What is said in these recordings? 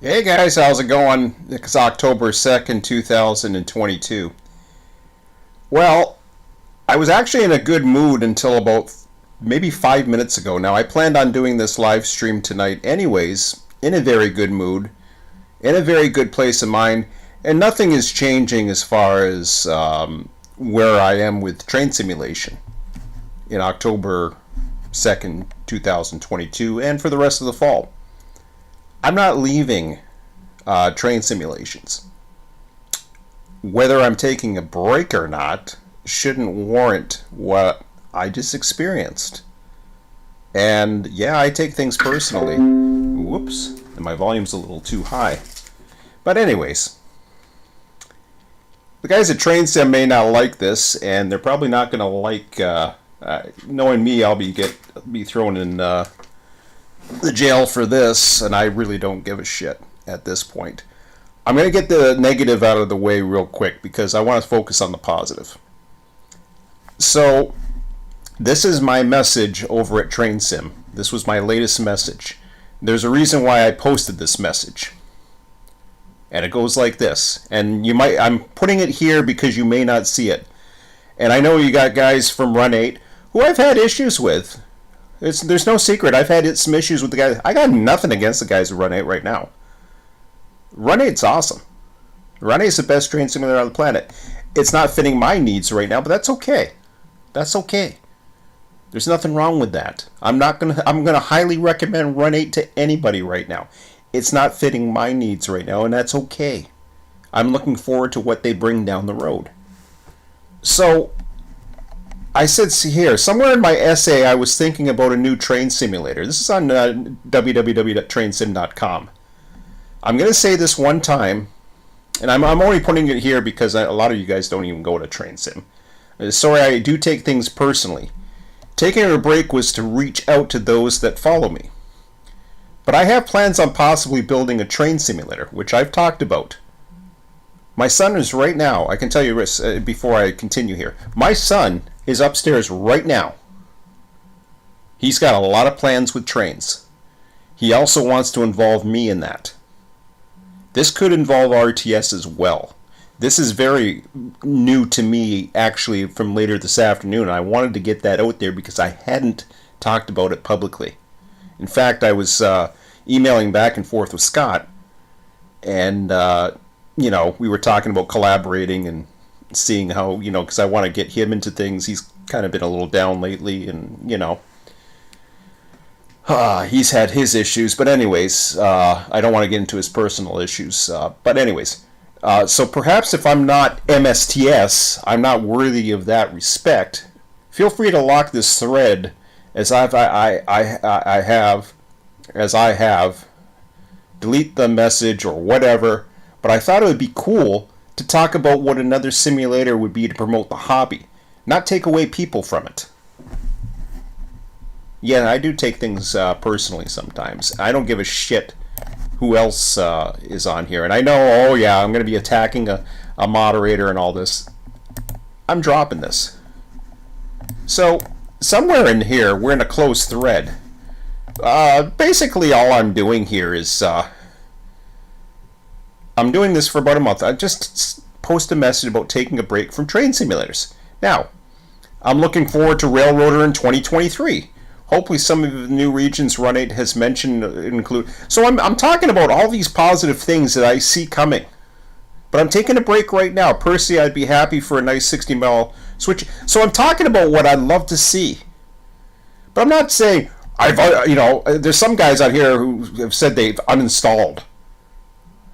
Hey guys, how's it going? It's October 2nd, 2022. Well, I was actually in a good mood until about maybe 5 minutes ago. Now, I planned on doing this live stream tonight anyways, in a very good mood, in a very good place of mind, and nothing is changing as far as where I am with train simulation in October 2nd, 2022, and for the rest of the fall. I'm not leaving train simulations. Whether I'm taking a break or not shouldn't warrant what I just experienced. And yeah, I take things personally. Whoops, and my volume's a little too high. But anyways, the guys at Train Sim may not like this, and they're probably not going to like, knowing me, I'll be thrown in the jail for this, and I really don't give a shit at this point. I'm going to get the negative out of the way real quick because I want to focus on the positive. So, this is my message over at Train Sim. This was my latest message. There's a reason why I posted this message. And it goes like this. And I'm putting it here because you may not see it. And I know you got guys from Run 8 who I've had issues with. There's no secret. I've had some issues with the guys. I got nothing against the guys who Run 8 right now. Run 8's awesome. Run 8's the best train simulator on the planet. It's not fitting my needs right now, but that's okay. That's okay. There's nothing wrong with that. I'm gonna highly recommend Run 8 to anybody right now. It's not fitting my needs right now, and that's okay. I'm looking forward to what they bring down the road. So, I said, see here, somewhere in my essay I was thinking about a new train simulator. This is on www.trainsim.com. I'm going to say this one time, and I'm only putting it here because a lot of you guys don't even go to Train Sim. Sorry, I do take things personally. Taking a break was to reach out to those that follow me. But I have plans on possibly building a train simulator, which I've talked about. My son is right now, I can tell you this before I continue here, my son is upstairs right now. He's got a lot of plans with trains. He also wants to involve me in that. This could involve RTS as well. This is very new to me, actually, from later this afternoon. I wanted to get that out there because I hadn't talked about it publicly. In fact, I was emailing back and forth with Scott, and we were talking about collaborating and seeing how, because I want to get him into things. He's kind of been a little down lately, and, he's had his issues. But anyways, I don't want to get into his personal issues. But anyways, so perhaps if I'm not MSTS, I'm not worthy of that respect, feel free to lock this thread as I have, delete the message or whatever. But I thought it would be cool to talk about what another simulator would be to promote the hobby, not take away people from it. Yeah, I do take things personally sometimes. I don't give a shit who else is on here. And I know, I'm going to be attacking a moderator and all this. I'm dropping this. So, somewhere in here, we're in a closed thread. Basically, all I'm doing here is... I'm doing this for about a month. I just post a message about taking a break from train simulators. Now, I'm looking forward to Railroader in 2023. Hopefully some of the new regions Run 8 has mentioned include... So I'm talking about all these positive things that I see coming. But I'm taking a break right now. Personally, I'd be happy for a nice 60-mile switch. So I'm talking about what I'd love to see. But I'm not saying... there's some guys out here who have said they've uninstalled.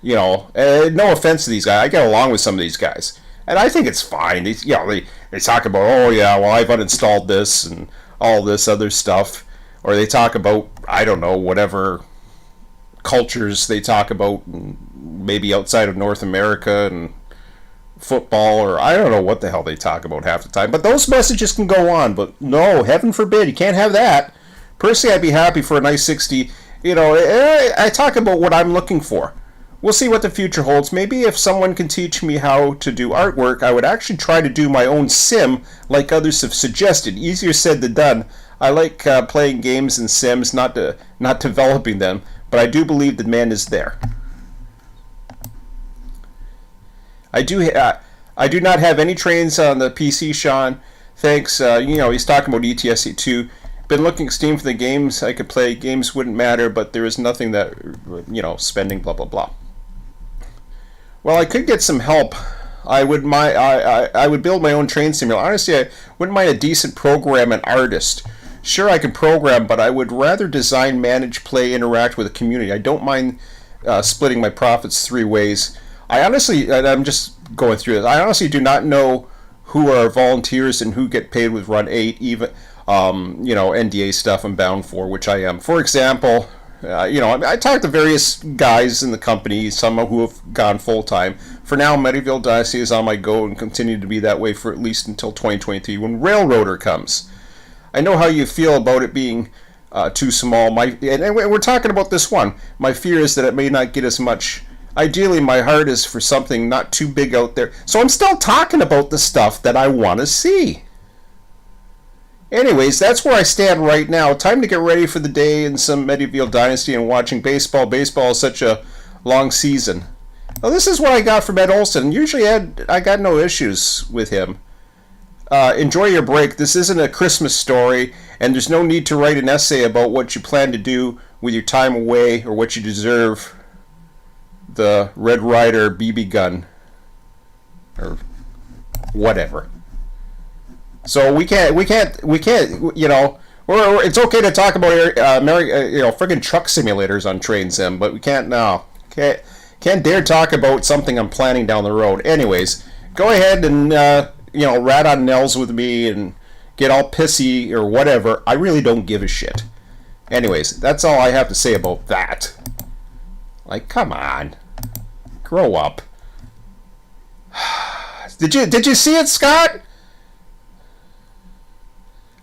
No offense to these guys. I get along with some of these guys. And I think it's fine. They talk about, I've uninstalled this and all this other stuff. Or they talk about, I don't know, whatever cultures they talk about, maybe outside of North America and football, or I don't know what the hell they talk about half the time. But those messages can go on. But no, heaven forbid, you can't have that. Personally, I'd be happy for a nice 60. I talk about what I'm looking for. We'll see what the future holds. Maybe if someone can teach me how to do artwork, I would actually try to do my own sim like others have suggested. Easier said than done. I like playing games and sims, not developing them, but I do believe the demand is there. I do not have any trains on the PC, Sean. Thanks. He's talking about ETSC 2. Been looking Steam for the games I could play. Games wouldn't matter, but there is nothing that, spending, blah, blah, blah. Well, I could get some help. I would build my own train simulator. Honestly, I wouldn't mind a decent program and artist. Sure, I can program, but I would rather design, manage, play, interact with the community. I don't mind splitting my profits 3 ways. I'm just going through this. I honestly do not know who are volunteers and who get paid with Run 8, even, NDA stuff I'm bound for, which I am. For example, I talked to various guys in the company, some who have gone full-time. For now, Medieval Dynasty is on my go and continue to be that way for at least until 2023 when Railroader comes. I know how you feel about it being too small. And we're talking about this one. My fear is that it may not get as much. Ideally, my heart is for something not too big out there. So I'm still talking about the stuff that I want to see. Anyways, that's where I stand right now. Time to get ready for the day in some Medieval Dynasty and watching baseball. Baseball is such a long season. Well, this is what I got from Ed Olson. Usually I got no issues with him. Enjoy your break. This isn't a Christmas story, and there's no need to write an essay about what you plan to do with your time away or what you deserve. The Red Ryder BB gun, or whatever. So we can't. It's okay to talk about friggin' truck simulators on Train Sim, but we can't now. Can't dare talk about something I'm planning down the road. Anyways, go ahead and rat on Nels with me and get all pissy or whatever. I really don't give a shit. Anyways, that's all I have to say about that. Like, come on. Grow up. Did you see it, Scott?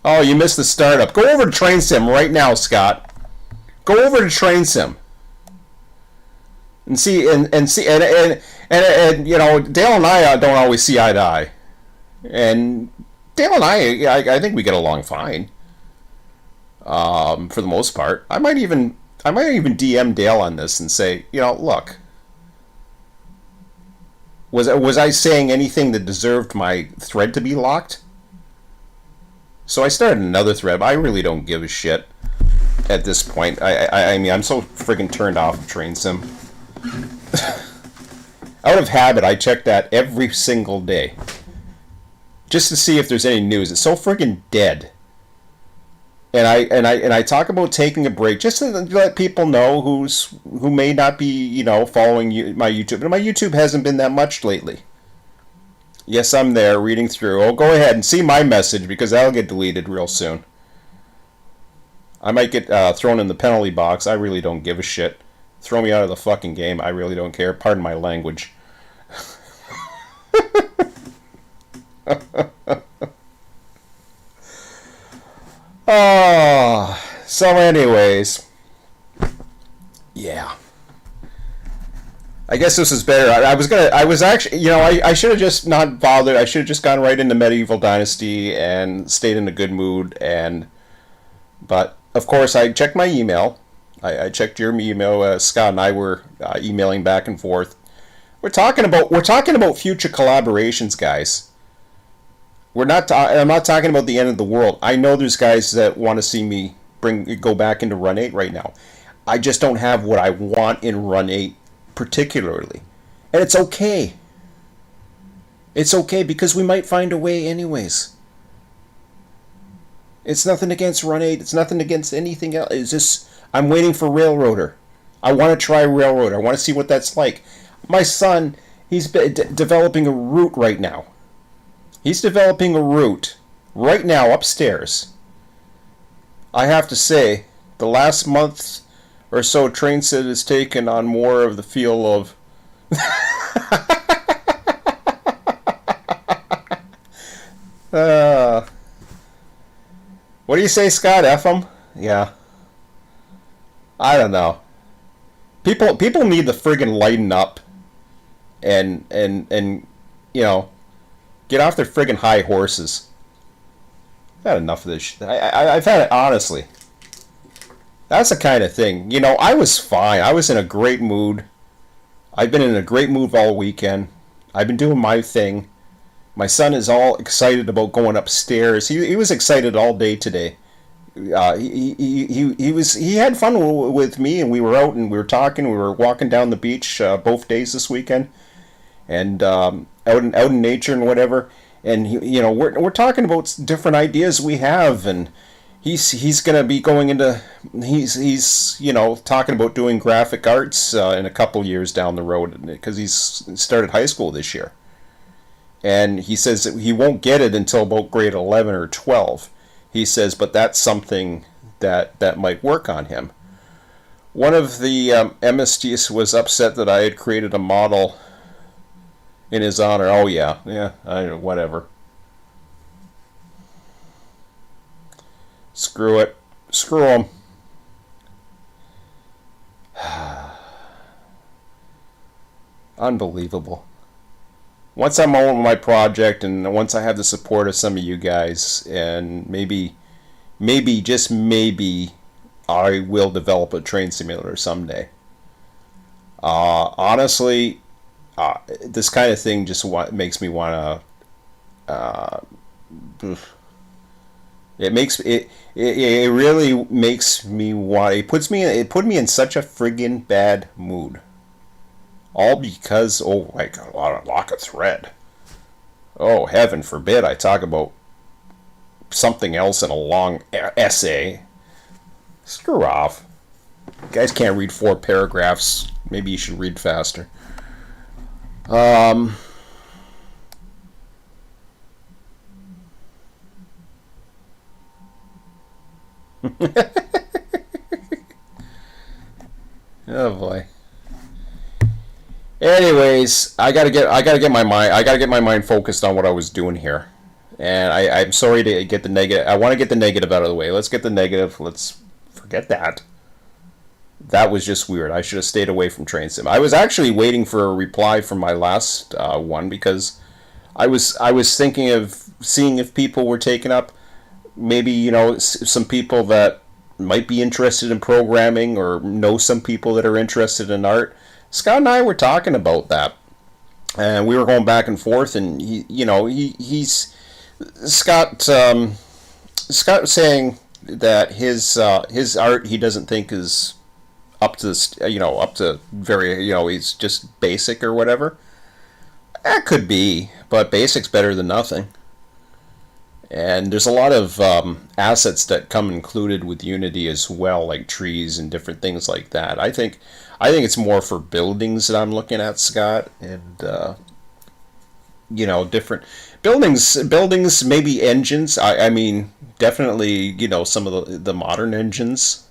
Oh, you missed the startup. Go over to Train Sim right now, Scott. Go over to Train Sim. And see and Dale and I don't always see eye to eye. And Dale and I think we get along fine. For the most part. I might even DM Dale on this and say, look, was I saying anything that deserved my thread to be locked? So I started another thread. I really don't give a shit at this point. I mean, I'm so friggin' turned off of Train Sim. Out of habit, I check that every single day. Just to see if there's any news. It's so friggin' dead. And I talk about taking a break just to let people know who may not be, following my YouTube. And my YouTube hasn't been that much lately. Yes, I'm there reading through. Oh, go ahead and see my message because that'll get deleted real soon. I might get thrown in the penalty box. I really don't give a shit. Throw me out of the fucking game. I really don't care. Pardon my language. Oh, so anyways, yeah. I guess this is better. I should have just not bothered. I should have just gone right into Medieval Dynasty and stayed in a good mood. But of course, I checked my email. I checked your email. Scott and I were emailing back and forth. We're talking about future collaborations, guys. I'm not talking about the end of the world. I know there's guys that want to see me go back into Run 8 right now. I just don't have what I want in Run 8 particularly. And it's okay. It's okay because we might find a way anyways. It's nothing against Run 8. It's nothing against anything else. It's just I'm waiting for Railroader. I want to try Railroader. I want to see what that's like. My son, he's developing a route right now. He's developing a route right now upstairs. I have to say, the last month or so, Train Sim has taken on more of the feel of... What do you say, Scott? F 'em? Yeah. I don't know. People need to friggin' lighten up and get off their friggin' high horses. I've had enough of this shit. I've had it, honestly. That's the kind of thing. I was fine. I was in a great mood. I've been in a great mood all weekend. I've been doing my thing. My son is all excited about going upstairs. He was excited all day today. He had fun with me, and we were out and we were talking. We were walking down the beach both days this weekend, and out in nature and whatever. And we're talking about different ideas we have, and he's gonna be going into he's talking about doing graphic arts in a couple years down the road because he's started high school this year, and he says that he won't get it until about grade 11 or 12. He says, but that's something that might work on him. One of the MSTs was upset that I had created a model in his honor. Oh yeah, whatever. Screw it. Screw him. Unbelievable. Once I'm on with my project, and once I have the support of some of you guys, and maybe, just maybe, I will develop a train simulator someday. Honestly, this kind of thing just makes me want to. It really makes me want. It put me in such a friggin' bad mood. All because, I got a lot of lock of thread. Oh, heaven forbid I talk about something else in a long essay. Screw off. You guys can't read 4 paragraphs. Maybe you should read faster. Oh boy. Anyways, I gotta get my mind focused on what I was doing here, and I'm sorry to get the negative. I want to get the negative out of the way. Let's get the negative. Let's forget that. That was just weird. I should have stayed away from Train Sim. I was actually waiting for a reply from my last one because I was thinking of seeing if people were taking up maybe some people that might be interested in programming or know some people that are interested in art. Scott and I were talking about that, and we were going back and forth. And he's Scott. Scott was saying that his art he doesn't think is up to up to very he's just basic or whatever. That could be, but basic's better than nothing. And there's a lot of assets that come included with Unity as well, like trees and different things like that. I think it's more for buildings that I'm looking at, Scott, and different buildings, maybe engines. I mean, definitely, some of the modern engines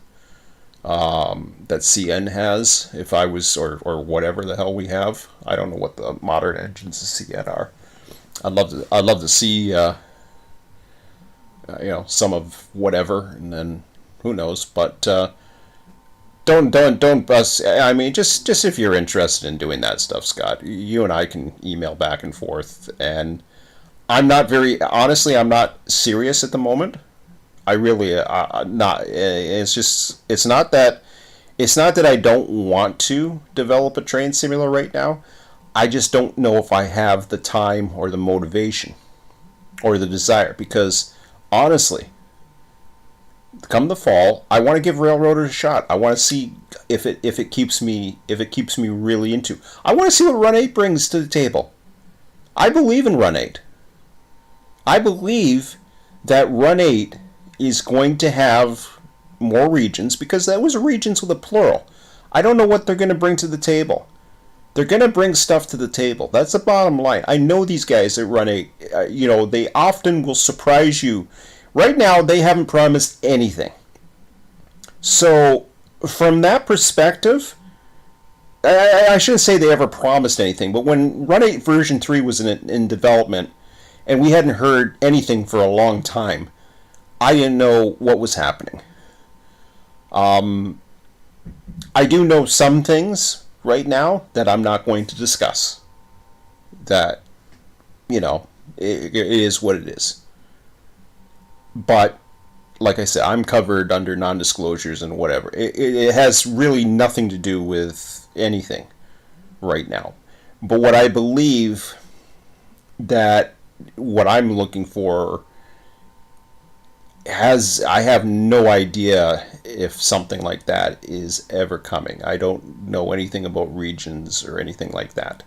that CN has. If I was or whatever the hell we have, I don't know what the modern engines of CN are. I'd love to see. Some of whatever, and then who knows, but don't bust. I mean, just if you're interested in doing that stuff, Scott, you and I can email back and forth, and I'm not serious at the moment. I really not. It's not that I don't want to develop a train simulator right now. I just don't know if I have the time or the motivation or the desire, because honestly, come the fall, I want to give Railroaders a shot. I want to see if it keeps me really into. I want to see what Run 8 brings to the table. I believe in Run 8. I believe that Run 8 is going to have more regions, because that was regions with a plural. I don't know what they're going to bring to the table. They're going to bring stuff to the table. That's the bottom line. I know these guys that Run 8, they often will surprise you. Right now, they haven't promised anything. So, from that perspective, I shouldn't say they ever promised anything, but when Run 8 version 3 was in development, and we hadn't heard anything for a long time, I didn't know what was happening. I do know some things right now that I'm not going to discuss. That, it is what it is. But, like I said, I'm covered under non-disclosures and whatever. It has really nothing to do with anything right now. But what I believe that what I'm looking for I have no idea if something like that is ever coming. I don't know anything about regions or anything like that.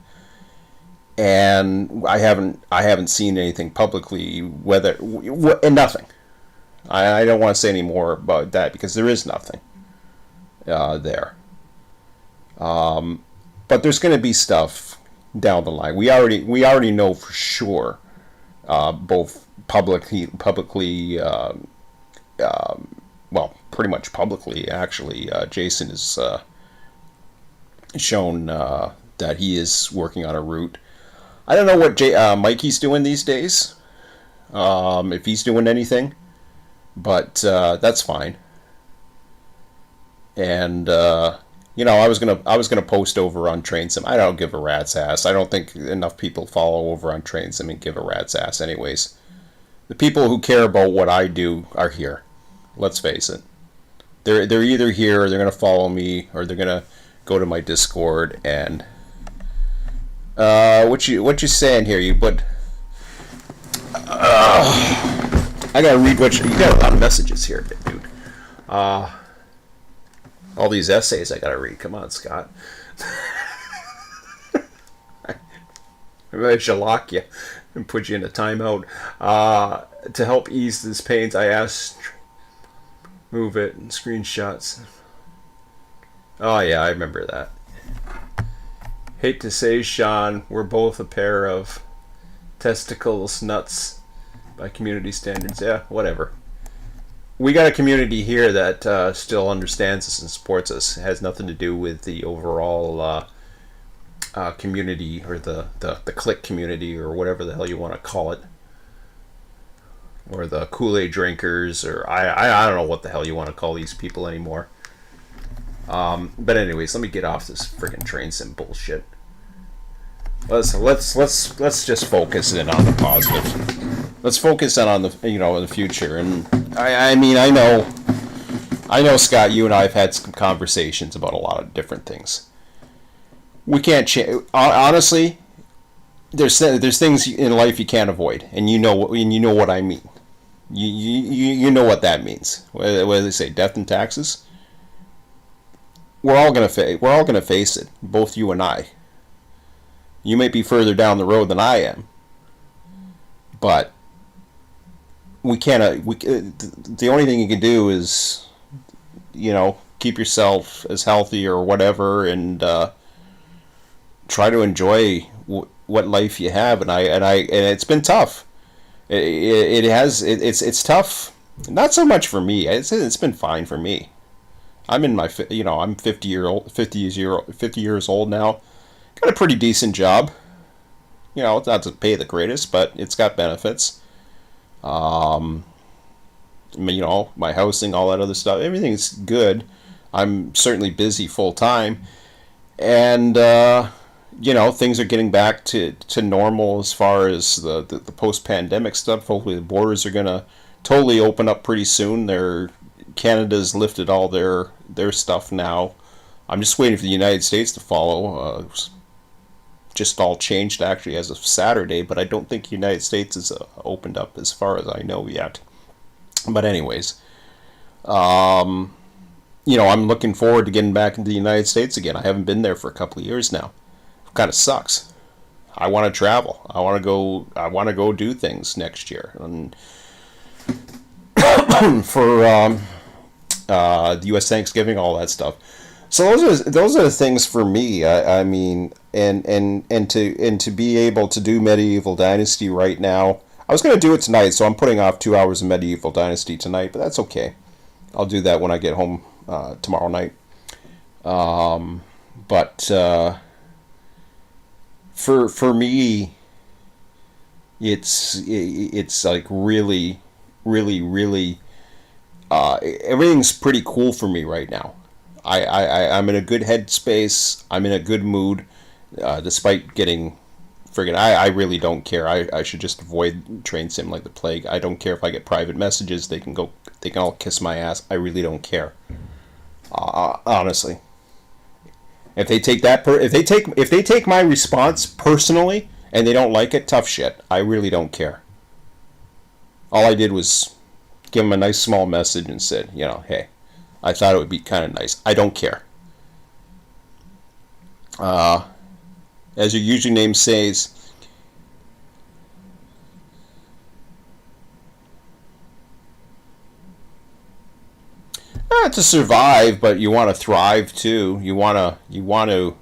And I haven't seen anything publicly, and nothing. I don't want to say any more about that because there is nothing there. But there's going to be stuff down the line. We already know for sure, both publicly, well, pretty much publicly actually. Jason has shown that he is working on a route. I don't know what Mikey's doing these days, if he's doing anything, but that's fine. And I was gonna post over on Train Sim. I don't give a rat's ass. I don't think enough people follow over on Train Sim and give a rat's ass. Anyways, the people who care about what I do are here. Let's face it. They're either here, or they're gonna follow me, or they're gonna go to my Discord and. What you saying here? I gotta read you got a lot of messages here, dude. All these essays I gotta read. Come on, Scott. Maybe I should lock you and put you in a timeout. To help ease this pains, I asked move it and screenshots. Oh yeah, I remember that. Hate to say, Sean, we're both a pair of testicles nuts by community standards. Yeah, whatever. We got a community here that still understands us and supports us. It has nothing to do with the overall community or the clique community or whatever the hell you want to call it. Or the Kool-Aid drinkers, or I don't know what the hell you want to call these people anymore. But anyways, let me get off this freaking Train Sim bullshit. Let's just focus in on the positive. Let's focus in on the future. And I mean I know Scott, you and I have had some conversations about a lot of different things. We can't change. Honestly, there's things in life you can't avoid, and you know what I mean. You know what that means. What do they say? Death and taxes. We're all gonna face it. Both you and I. You may be further down the road than I am, but we can't. The only thing you can do is, keep yourself as healthy or whatever, and try to enjoy what life you have. And it's been tough. It's tough. Not so much for me. It's been fine for me. I'm in my, I'm 50 years old now. Got a pretty decent job. It's not to pay the greatest, but it's got benefits. My housing, all that other stuff, everything's good. I'm certainly busy full time, and things are getting back to normal as far as the post-pandemic stuff. Hopefully, the borders are gonna totally open up pretty soon. Canada's lifted all their stuff now. I'm just waiting for the United States to follow. Just all changed actually as of Saturday, but I don't think the United States is opened up as far as I know yet. But anyways, I'm looking forward to getting back into the United States again. I haven't been there for a couple of years now. It kind of sucks. I want to travel. I want to go do things next year. And for the U.S. Thanksgiving, all that stuff. So those are the things for me. I mean, and to be able to do Medieval Dynasty right now. I was going to do it tonight, so I'm putting off 2 hours of Medieval Dynasty tonight, but that's okay. I'll do that when I get home tomorrow night. But for me, it's like really, really, really. Everything's pretty cool for me right now. I'm in a good headspace. I'm in a good mood, despite getting friggin'. I really don't care. I should just avoid Train Sim like the plague. I don't care if I get private messages. They can all kiss my ass. I really don't care. Honestly, If they take that, if they take my response personally and they don't like it, tough shit. I really don't care. All I did was give them a nice small message and said, you know, hey, I thought it would be kind of nice. I don't care. As your username says, to survive, but you want to thrive too. You want to.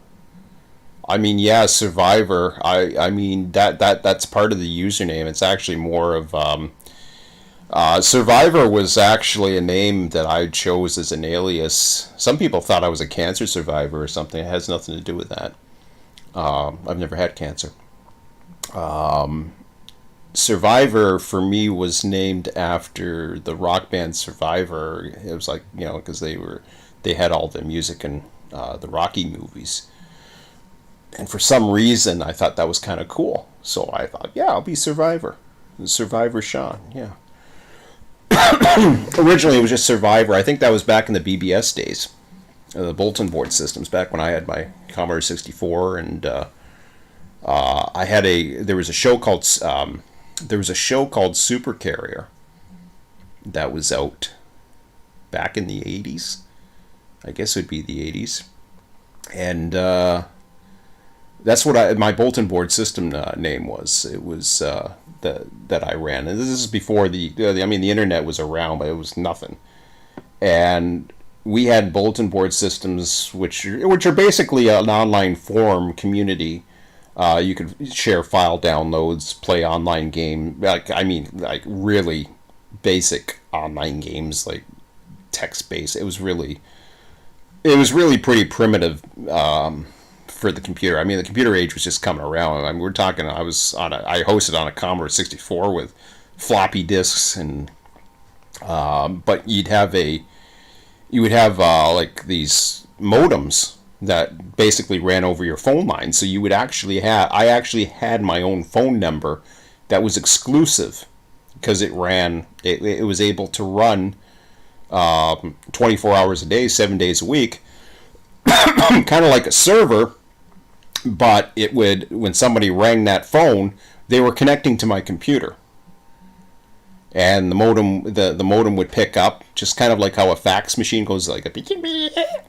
I mean, yeah, survivor. I mean that's part of the username. It's actually more of survivor was actually a name that I chose as an alias. Some people thought I was a cancer survivor or something. It has nothing to do with that. I've never had cancer. Survivor for me was named after the rock band Survivor. It was like, you know, because they had all the music in the Rocky movies, and for some reason I thought that was kind of cool. So I thought, yeah, I'll be Survivor, Survivor Sean. Yeah. Originally it was just Survivor. I think that was back in the BBS days, the bulletin board systems, back when I had my Commodore 64, and there was a show called Super Carrier that was out back in the 80s. I guess it would be the 80s. And that's what my bulletin board system name was. It was that I ran. And this is before the internet was around, but it was nothing. And we had bulletin board systems which are basically an online forum community. You could share file downloads, play online game, like really basic online games, like text-based. It was really pretty primitive for the computer. I mean, the computer age was just coming around. I mean, we're talking. I hosted on a Commodore 64 with floppy disks, and but you would have like these modems that basically ran over your phone line. So you would I actually had my own phone number that was exclusive, because it was able to run 24 hours a day, 7 days a week, kind of like a server, but when somebody rang that phone, they were connecting to my computer. And the modem would pick up, just kind of like how a fax machine goes, like a,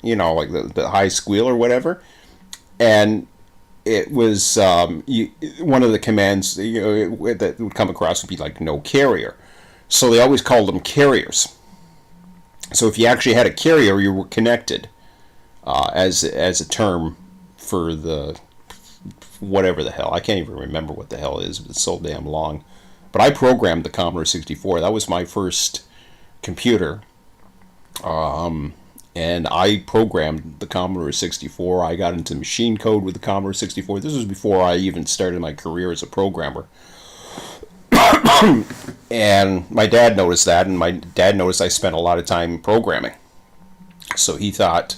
you know, like the high squeal or whatever. And it was one of the commands that would come across would be like no carrier. So they always called them carriers. So if you actually had a carrier, you were connected, as a term for the whatever the hell. I can't even remember what the hell it is. It's so damn long. But I programmed the Commodore 64. That was my first computer. And I programmed the Commodore 64. I got into machine code with the Commodore 64. This was before I even started my career as a programmer. And my dad noticed that, and my dad noticed I spent a lot of time programming. So he thought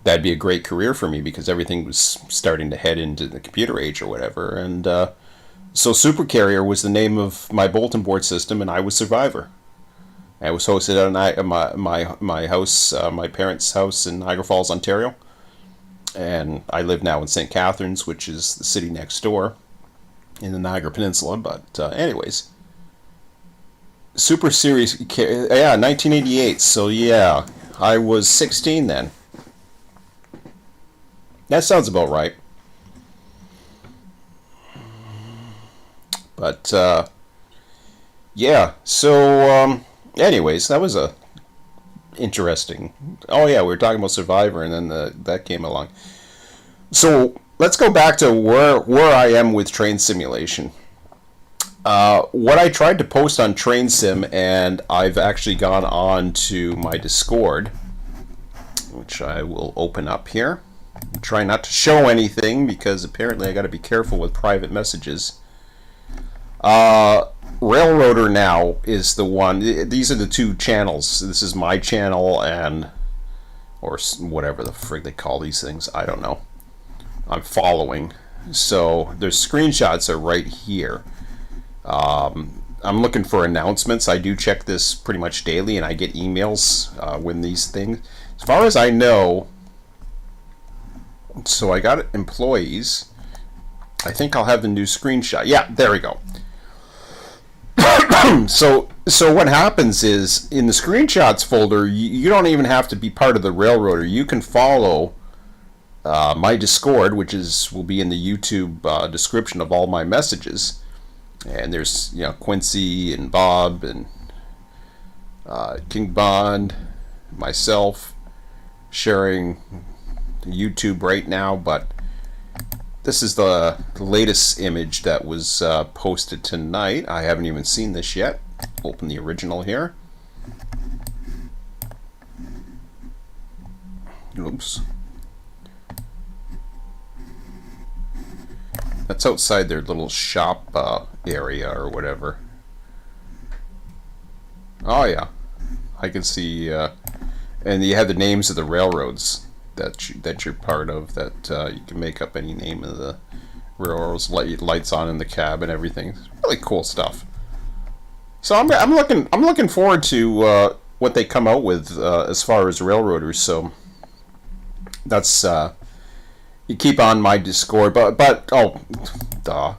that'd be a great career for me, because everything was starting to head into the computer age or whatever. And so Super Carrier was the name of my bulletin board system, and I was Survivor. I was hosted at my house, my parents' house in Niagara Falls, Ontario. And I live now in St. Catharines, which is the city next door in the Niagara Peninsula. But anyways, Super Series, yeah, 1988. So yeah, I was 16 then. That sounds about right. But yeah, so anyways, that was a interesting. Oh yeah, we were talking about Survivor, and then that came along. So let's go back to where I am with train simulation. What I tried to post on Train Sim, and I've actually gone on to my Discord, which I will open up here. Try not to show anything, because apparently I got to be careful with private messages. Railroader now is the one. These are the two channels. This is my channel, or whatever the frig they call these things. I don't know. I'm following. So their screenshots are right here. I'm looking for announcements. I do check this pretty much daily, and I get emails when these things. As far as I know, So I got employees. I think I'll have the new screenshot. Yeah, there we go. So what happens is in the screenshots folder, you don't even have to be part of the Railroader. You can follow my Discord, which will be in the YouTube description of all my messages. And there's Quincy and Bob and King Bond, myself sharing YouTube right now, but this is the latest image that was posted tonight. I haven't even seen this yet. Open the original here. Oops. That's outside their little shop area or whatever. Oh yeah, I can see, and you have the names of the railroads that you're part of. That you can make up any name of the railroads. Lights on in the cab and everything. It's really cool stuff. So I'm looking forward to what they come out with as far as railroaders. So that's you keep on my Discord, but oh, duh.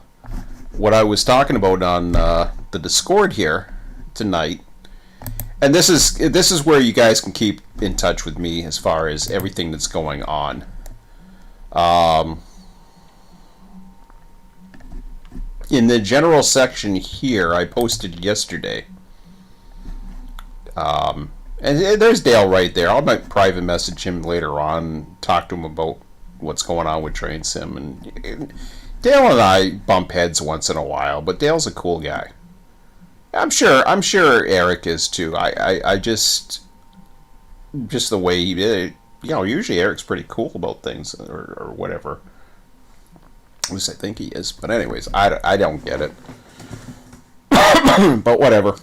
What I was talking about on the Discord here tonight. And this is where you guys can keep in touch with me as far as everything that's going on. In the general section here, I posted yesterday. And there's Dale right there. I might private message him later on, talk to him about what's going on with Train Sim. And Dale and I bump heads once in a while, but Dale's a cool guy. I'm sure Eric is too. I just the way he did it, usually Eric's pretty cool about things or whatever. At least I think he is. But anyways, I don't get it. But whatever.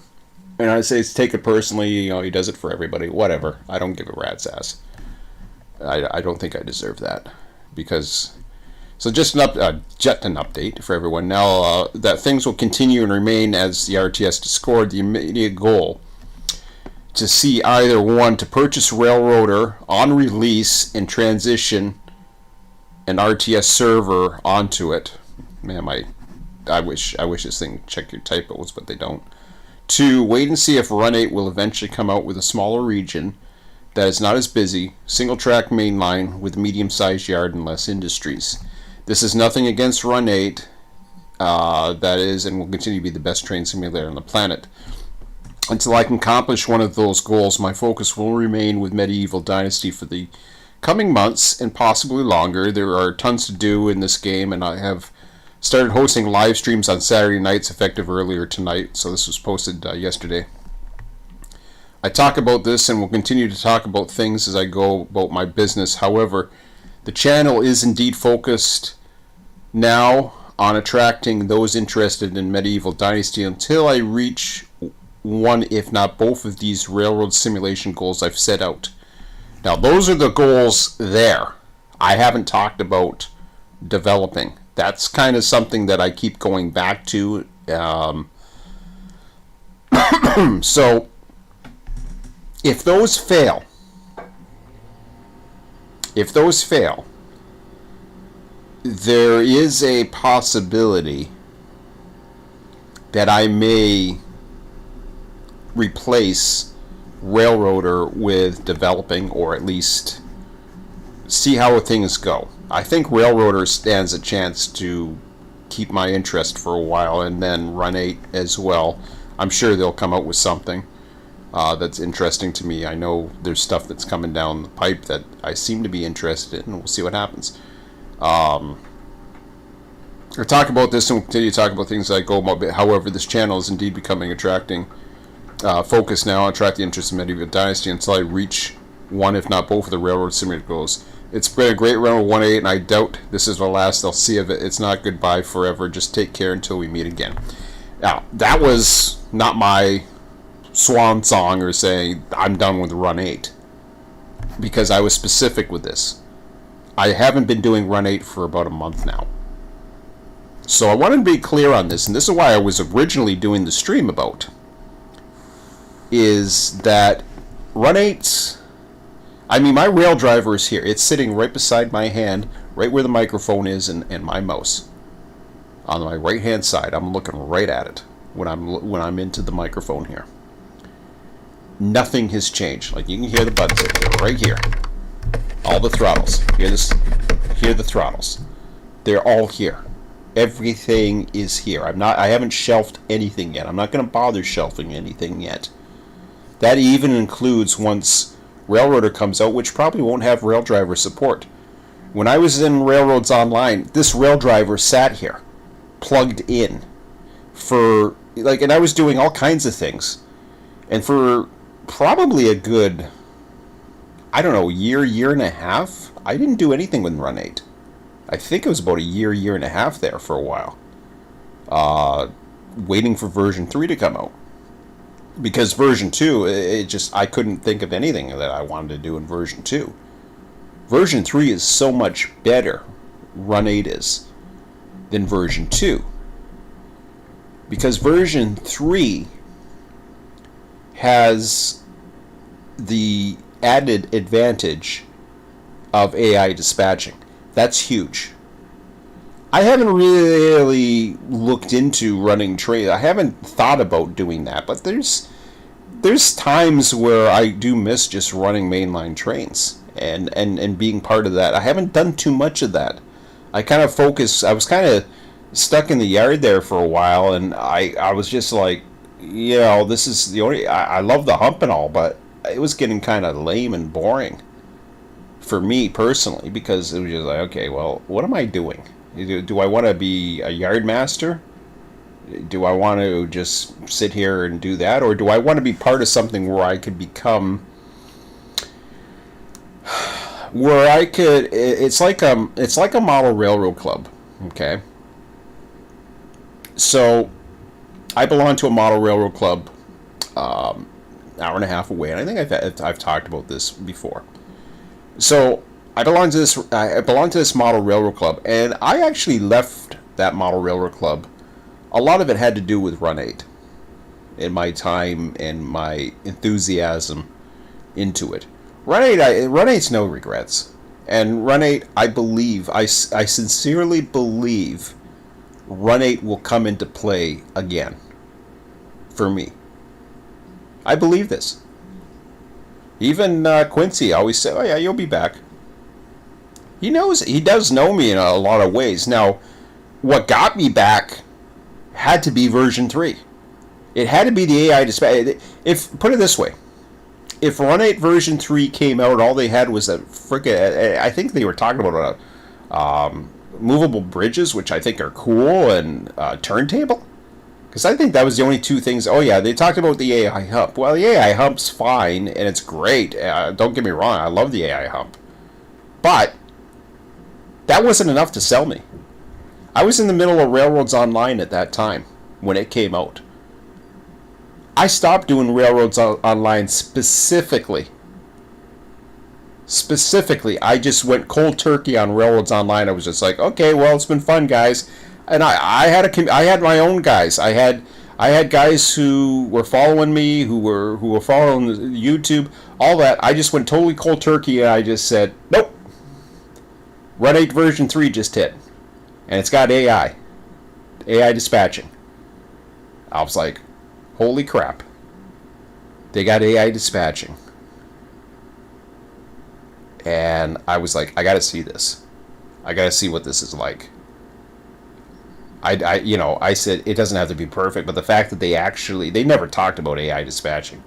And I say take it personally, he does it for everybody. Whatever. I don't give a rat's ass. I don't think I deserve that. Because so just an update for everyone. Now that things will continue and remain as the RTS Discord, the immediate goal to see either one to purchase Railroader on release and transition an RTS server onto it. Man, I wish this thing check your typos, but they don't. To wait and see if Run 8 will eventually come out with a smaller region that is not as busy, single track mainline with medium-sized yard and less industries. This is nothing against Run 8, that is and will continue to be the best train simulator on the planet. Until I can accomplish one of those goals, my focus will remain with Medieval Dynasty for the coming months and possibly longer. There are tons to do in this game, and I have started hosting live streams on Saturday nights effective earlier tonight, so this was posted yesterday. I talk about this and will continue to talk about things as I go about my business. However, the channel is indeed focused now on attracting those interested in Medieval Dynasty until I reach one, if not both, of these railroad simulation goals I've set out. Now, those are the goals there. I haven't talked about developing. That's kind of something that I keep going back to. So, if those fail, there is a possibility that I may replace Railroader with developing, or at least see how things go. I think Railroader stands a chance to keep my interest for a while, and then Run 8 as well. I'm sure they'll come out with something that's interesting to me. I know there's stuff that's coming down the pipe that I seem to be interested in, and we'll see what happens. I'll talk about this and we'll continue to talk about things as I go about it. However, this channel is indeed becoming attracting focus now, attract the interest in Medieval Dynasty until I reach one, if not both, of the Railroad Simulator goals. It's been a great run with 1.8, and I doubt this is the last I'll see of it. It's not goodbye forever. Just take care until we meet again. Now, that was not my swan song or saying I'm done with Run 8, because I was specific with this. I haven't been doing Run 8 for about a month now. So I wanted to be clear on this, and this is why I was originally doing the stream about, is that Run 8's, I mean, my rail driver is here. It's sitting right beside my hand, right where the microphone is and my mouse. On my right hand side, I'm looking right at it when I'm into the microphone here. Nothing has changed. Like, you can hear the buttons right here. All the throttles. Hear the throttles. They're all here. Everything is here. I haven't shelved anything yet. I'm not going to bother shelving anything yet. That even includes once Railroader comes out, which probably won't have rail driver support. When I was in Railroads Online, this rail driver sat here, plugged in, and I was doing all kinds of things. And for probably a good, I don't know, year and a half, I didn't do anything with Run 8. I think it was about a year and a half there for a while. Waiting for version 3 to come out. Because version 2, I couldn't think of anything that I wanted to do in version 2. Version 3 is so much better, Run 8 is, than version 2. Because version 3 has the added advantage of AI dispatching. That's huge. I haven't really looked into running trains. I haven't thought about doing that, but there's times where I do miss just running mainline trains and being part of that. I haven't done too much of that. I was kind of stuck in the yard there for a while, and I was just like, this is the only, I love the hump and all, but it was getting kind of lame and boring for me personally, because it was just like, okay, well, what am I doing? Do I want to be a yard master? Do I want to just sit here and do that? Or do I want to be part of something where I could become, it's like a model railroad club, okay? So I belong to a model railroad club, hour and a half away, and I think I've talked about this before. So I belong to this model railroad club, and I actually left that model railroad club. A lot of it had to do with Run 8 and my time and my enthusiasm into it. Run 8's no regrets. And Run 8, I sincerely believe Run 8 will come into play again for me. I believe this. Even Quincy always said, oh yeah, you'll be back. He does know me in a lot of ways. Now, what got me back had to be version 3. It had to be the AI dispatch. Put it this way, if Run 8 version 3 came out, all they had was I think they were talking about movable bridges, which I think are cool, and turntable. Because I think that was the only two things. Oh yeah, they talked about the AI hump. Well, the AI hump's fine, and it's great. Don't get me wrong, I love the AI hump. But that wasn't enough to sell me. I was in the middle of Railroads Online at that time, when it came out. I stopped doing Railroads Online specifically. I just went cold turkey on Railroads Online. I was just like, okay, well, it's been fun, guys. And I had my own guys. I had guys who were following me, who were following YouTube, all that. I just went totally cold turkey, and I just said, nope. Run 8 version 3 just hit, and it's got AI dispatching. I was like, holy crap. They got AI dispatching. And I was like, I gotta see this. I gotta see what this is like. I said it doesn't have to be perfect, but the fact that they never talked about AI dispatching.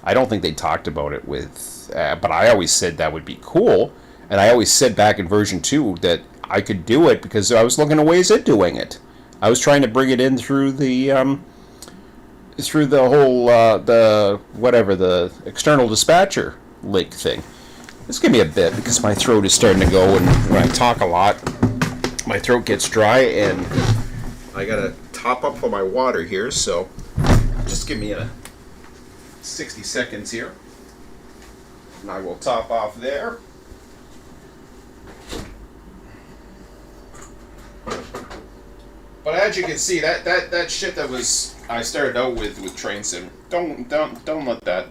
I don't think they talked about it but I always said that would be cool, and I always said back in version 2 that I could do it because I was looking at ways at doing it. I was trying to bring it in through the whole the external dispatcher link thing. Just give me a bit because my throat is starting to go, and when I talk a lot, my throat gets dry, and I gotta top up for my water here, so just give me 60 seconds here, and I will top off there. But as you can see, that shit that I started out with train sim, don't let that.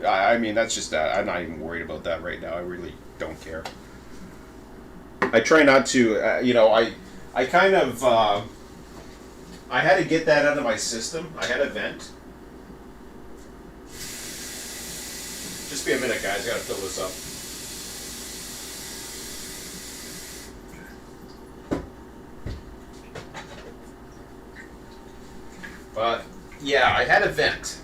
I mean, that's just that. I'm not even worried about that right now. I really don't care. I I try not to, I kind of, I had to get that out of my system. I had a vent. Just be a minute, guys. I gotta fill this up. But yeah, I had a vent.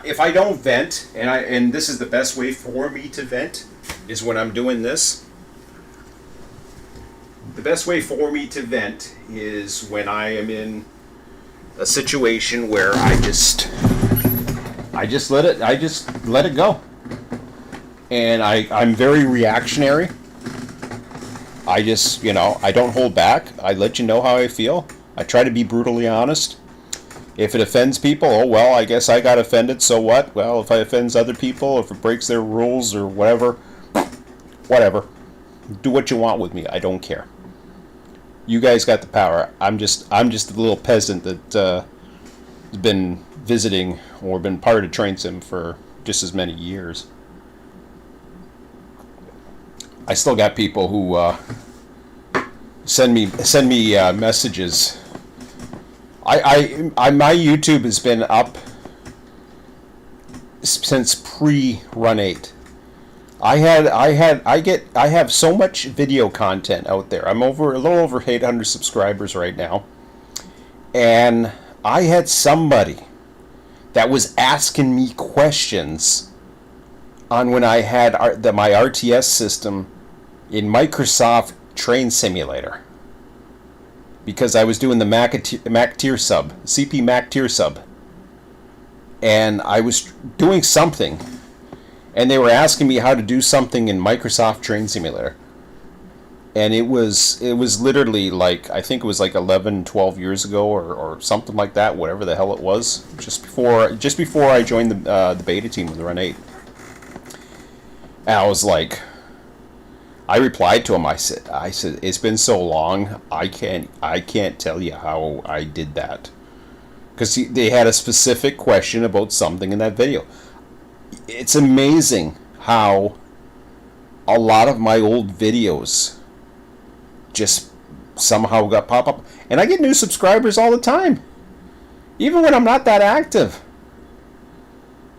If I don't vent, and this is the best way for me to vent, is when I'm doing this. The best way for me to vent is when I am in a situation where I just let it go. And I'm very reactionary. I just, I don't hold back. I let you know how I feel. I try to be brutally honest. If it offends people, oh well, I guess I got offended, so what? Well, if it offends other people, if it breaks their rules or whatever, do what you want with me. I don't care. You guys got the power. I'm just a little peasant that has been visiting or been part of Train Sim for just as many years. I still got people who send me messages. My YouTube has been up since pre-Run 8. I have so much video content out there. I'm a little over 800 subscribers right now, and I had somebody that was asking me questions on when I had my RTS system in Microsoft Train Simulator, because I was doing the Mac Tier Sub, CP Mac Tier Sub, and I was doing something, and they were asking me how to do something in Microsoft Train Simulator, and it was literally like, I think it was like 11, 12 years ago or something like that, whatever the hell it was, just before I joined the beta team with Run 8. And I was like, I replied to him. I said, it's been so long, I can't tell you how I did that, because they had a specific question about something in that video. It's amazing how a lot of my old videos just somehow got pop up, and I get new subscribers all the time, even when I'm not that active.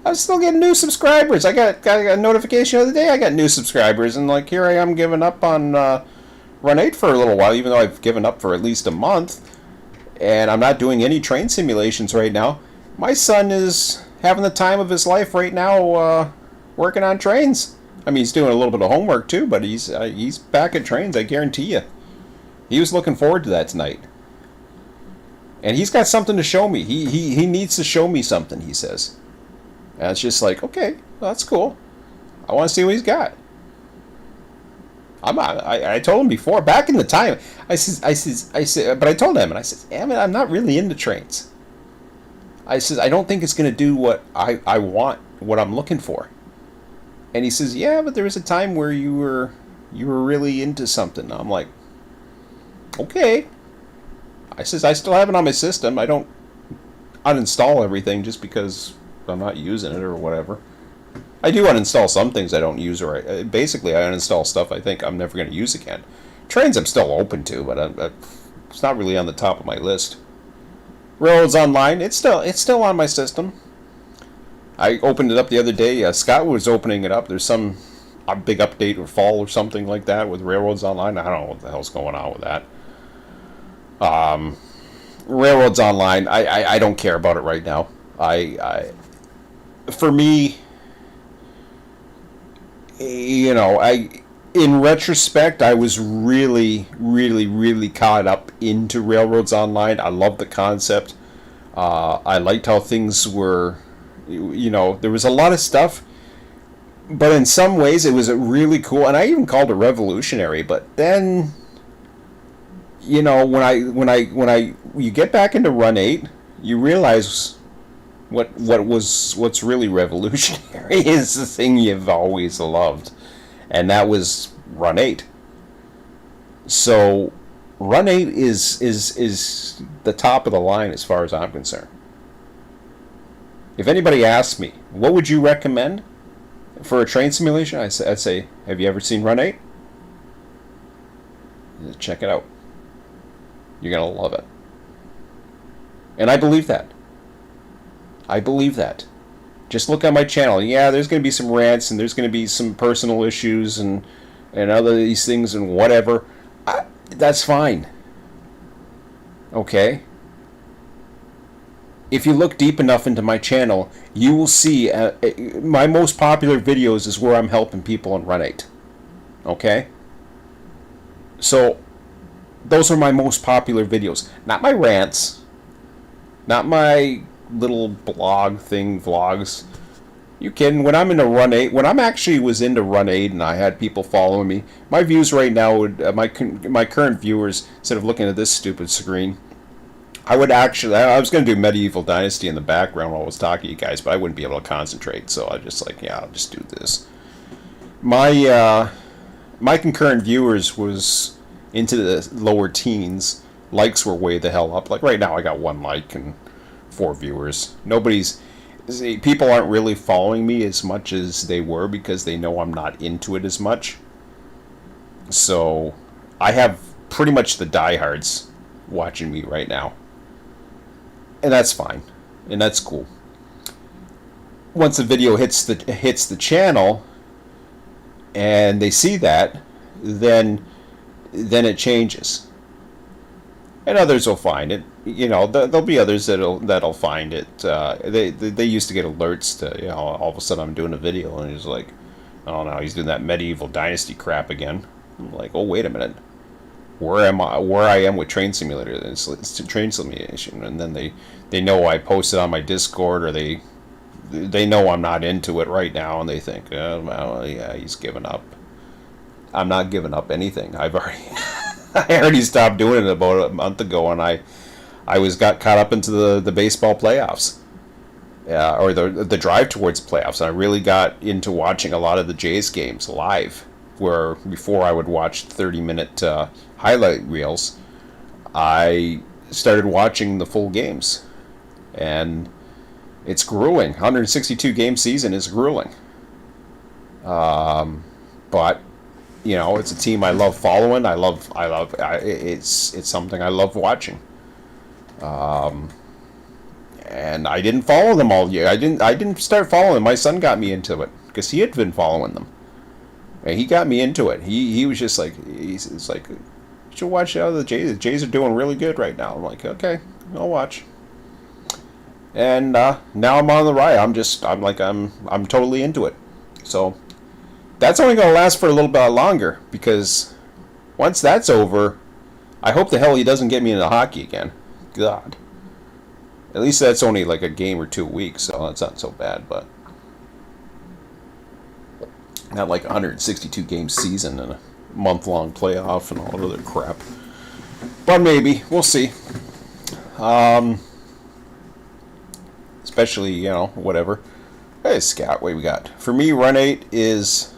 I'm still getting new subscribers. I got a notification the other day I got new subscribers, and like, here I am giving up on Run 8 for a little while, even though I've given up for at least a month, and I'm not doing any train simulations right now. My son is having the time of his life right now, working on trains. I mean, he's doing a little bit of homework too, but he's back at trains, I guarantee you. He was looking forward to that tonight. And he's got something to show me. He needs to show me something, he says. And it's just like, okay, well, that's cool. I want to see what he's got. I told him before, back in the time, I said, but I told him, and I said, yeah, man, I'm not really into trains. I said, I don't think it's going to do what I want, what I'm looking for. And he says, yeah, but there was a time where you were really into something. I'm like, okay. I says, I still have it on my system. I don't uninstall everything just because I'm not using it or whatever. I do uninstall some things I don't use, or basically I uninstall stuff I think I'm never going to use again. Trains I'm still open to, but it's not really on the top of my list. Railroads Online, it's still on my system. I opened it up the other day. Scott was opening it up. There's some big update or fall or something like that with Railroads Online. I don't know what the hell's going on with that. Railroads Online, I don't care about it right now. For me, in retrospect, I was really, really, really caught up into Railroads Online. I love the concept. I liked how things were, there was a lot of stuff, but in some ways it was really cool, and I even called it revolutionary. But then, when you get back into Run 8, you realize what's really revolutionary is the thing you've always loved, and that was Run 8. So Run 8 is the top of the line as far as I'm concerned. If anybody asked me, what would you recommend for a train simulation? I'd say, have you ever seen Run 8? Check it out. You're going to love it. And I believe that. I believe that. Just look on my channel. Yeah, there's going to be some rants and there's going to be some personal issues and other these things and whatever. That's fine. Okay? If you look deep enough into my channel, you will see my most popular videos is where I'm helping people in Run 8. Okay? So, those are my most popular videos. Not my rants. Not my little blog thing, vlogs. You kidding? When I'm into Run 8, when I'm actually was into Run 8 and I had people following me, my views right now would, my current viewers, instead of looking at this stupid screen, I was going to do Medieval Dynasty in the background while I was talking to you guys, but I wouldn't be able to concentrate, so I just like, yeah, I'll just do this. My concurrent viewers was into the lower teens. Likes were way the hell up. Like right now I got 1 like and 4 viewers. People aren't really following me as much as they were because they know I'm not into it as much. So I have pretty much the diehards watching me right now. And that's fine. And that's cool. Once the video hits the channel and they see that, then it changes. And others will find it. You know, there'll be others that'll find it. They used to get alerts to, you know, all of a sudden I'm doing a video and he's like, oh no, he's doing that Medieval Dynasty crap again. I'm like, oh wait a minute. Where I am with Train Simulator. It's Train Simulation, and then they know I posted on my Discord, or they know I'm not into it right now, and they think, oh, well, yeah, he's given up. I'm not giving up anything. I already stopped doing it about a month ago, and I got caught up into the baseball playoffs, or the drive towards playoffs. And I really got into watching a lot of the Jays games live, where before I would watch 30-minute highlight reels. I started watching the full games, and it's grueling. 162 game season is grueling. But you know, it's a team I love following. It's something I love watching. And I didn't follow them all year. I didn't start following them. My son got me into it because he had been following them. And he got me into it. He was just like, he's like, you should watch out the Jays. The Jays are doing really good right now. I'm like, okay, I'll watch. And now I'm on the ride. I'm totally into it. So that's only gonna last for a little bit longer, because once that's over, I hope the hell he doesn't get me into hockey again. God. At least that's only like a game or 2 weeks, so that's not so bad, but not like a 162 game season and a month-long playoff and all that other crap. But maybe. We'll see. Especially, you know, whatever. Hey, Scott, what we got? For me, Run 8 is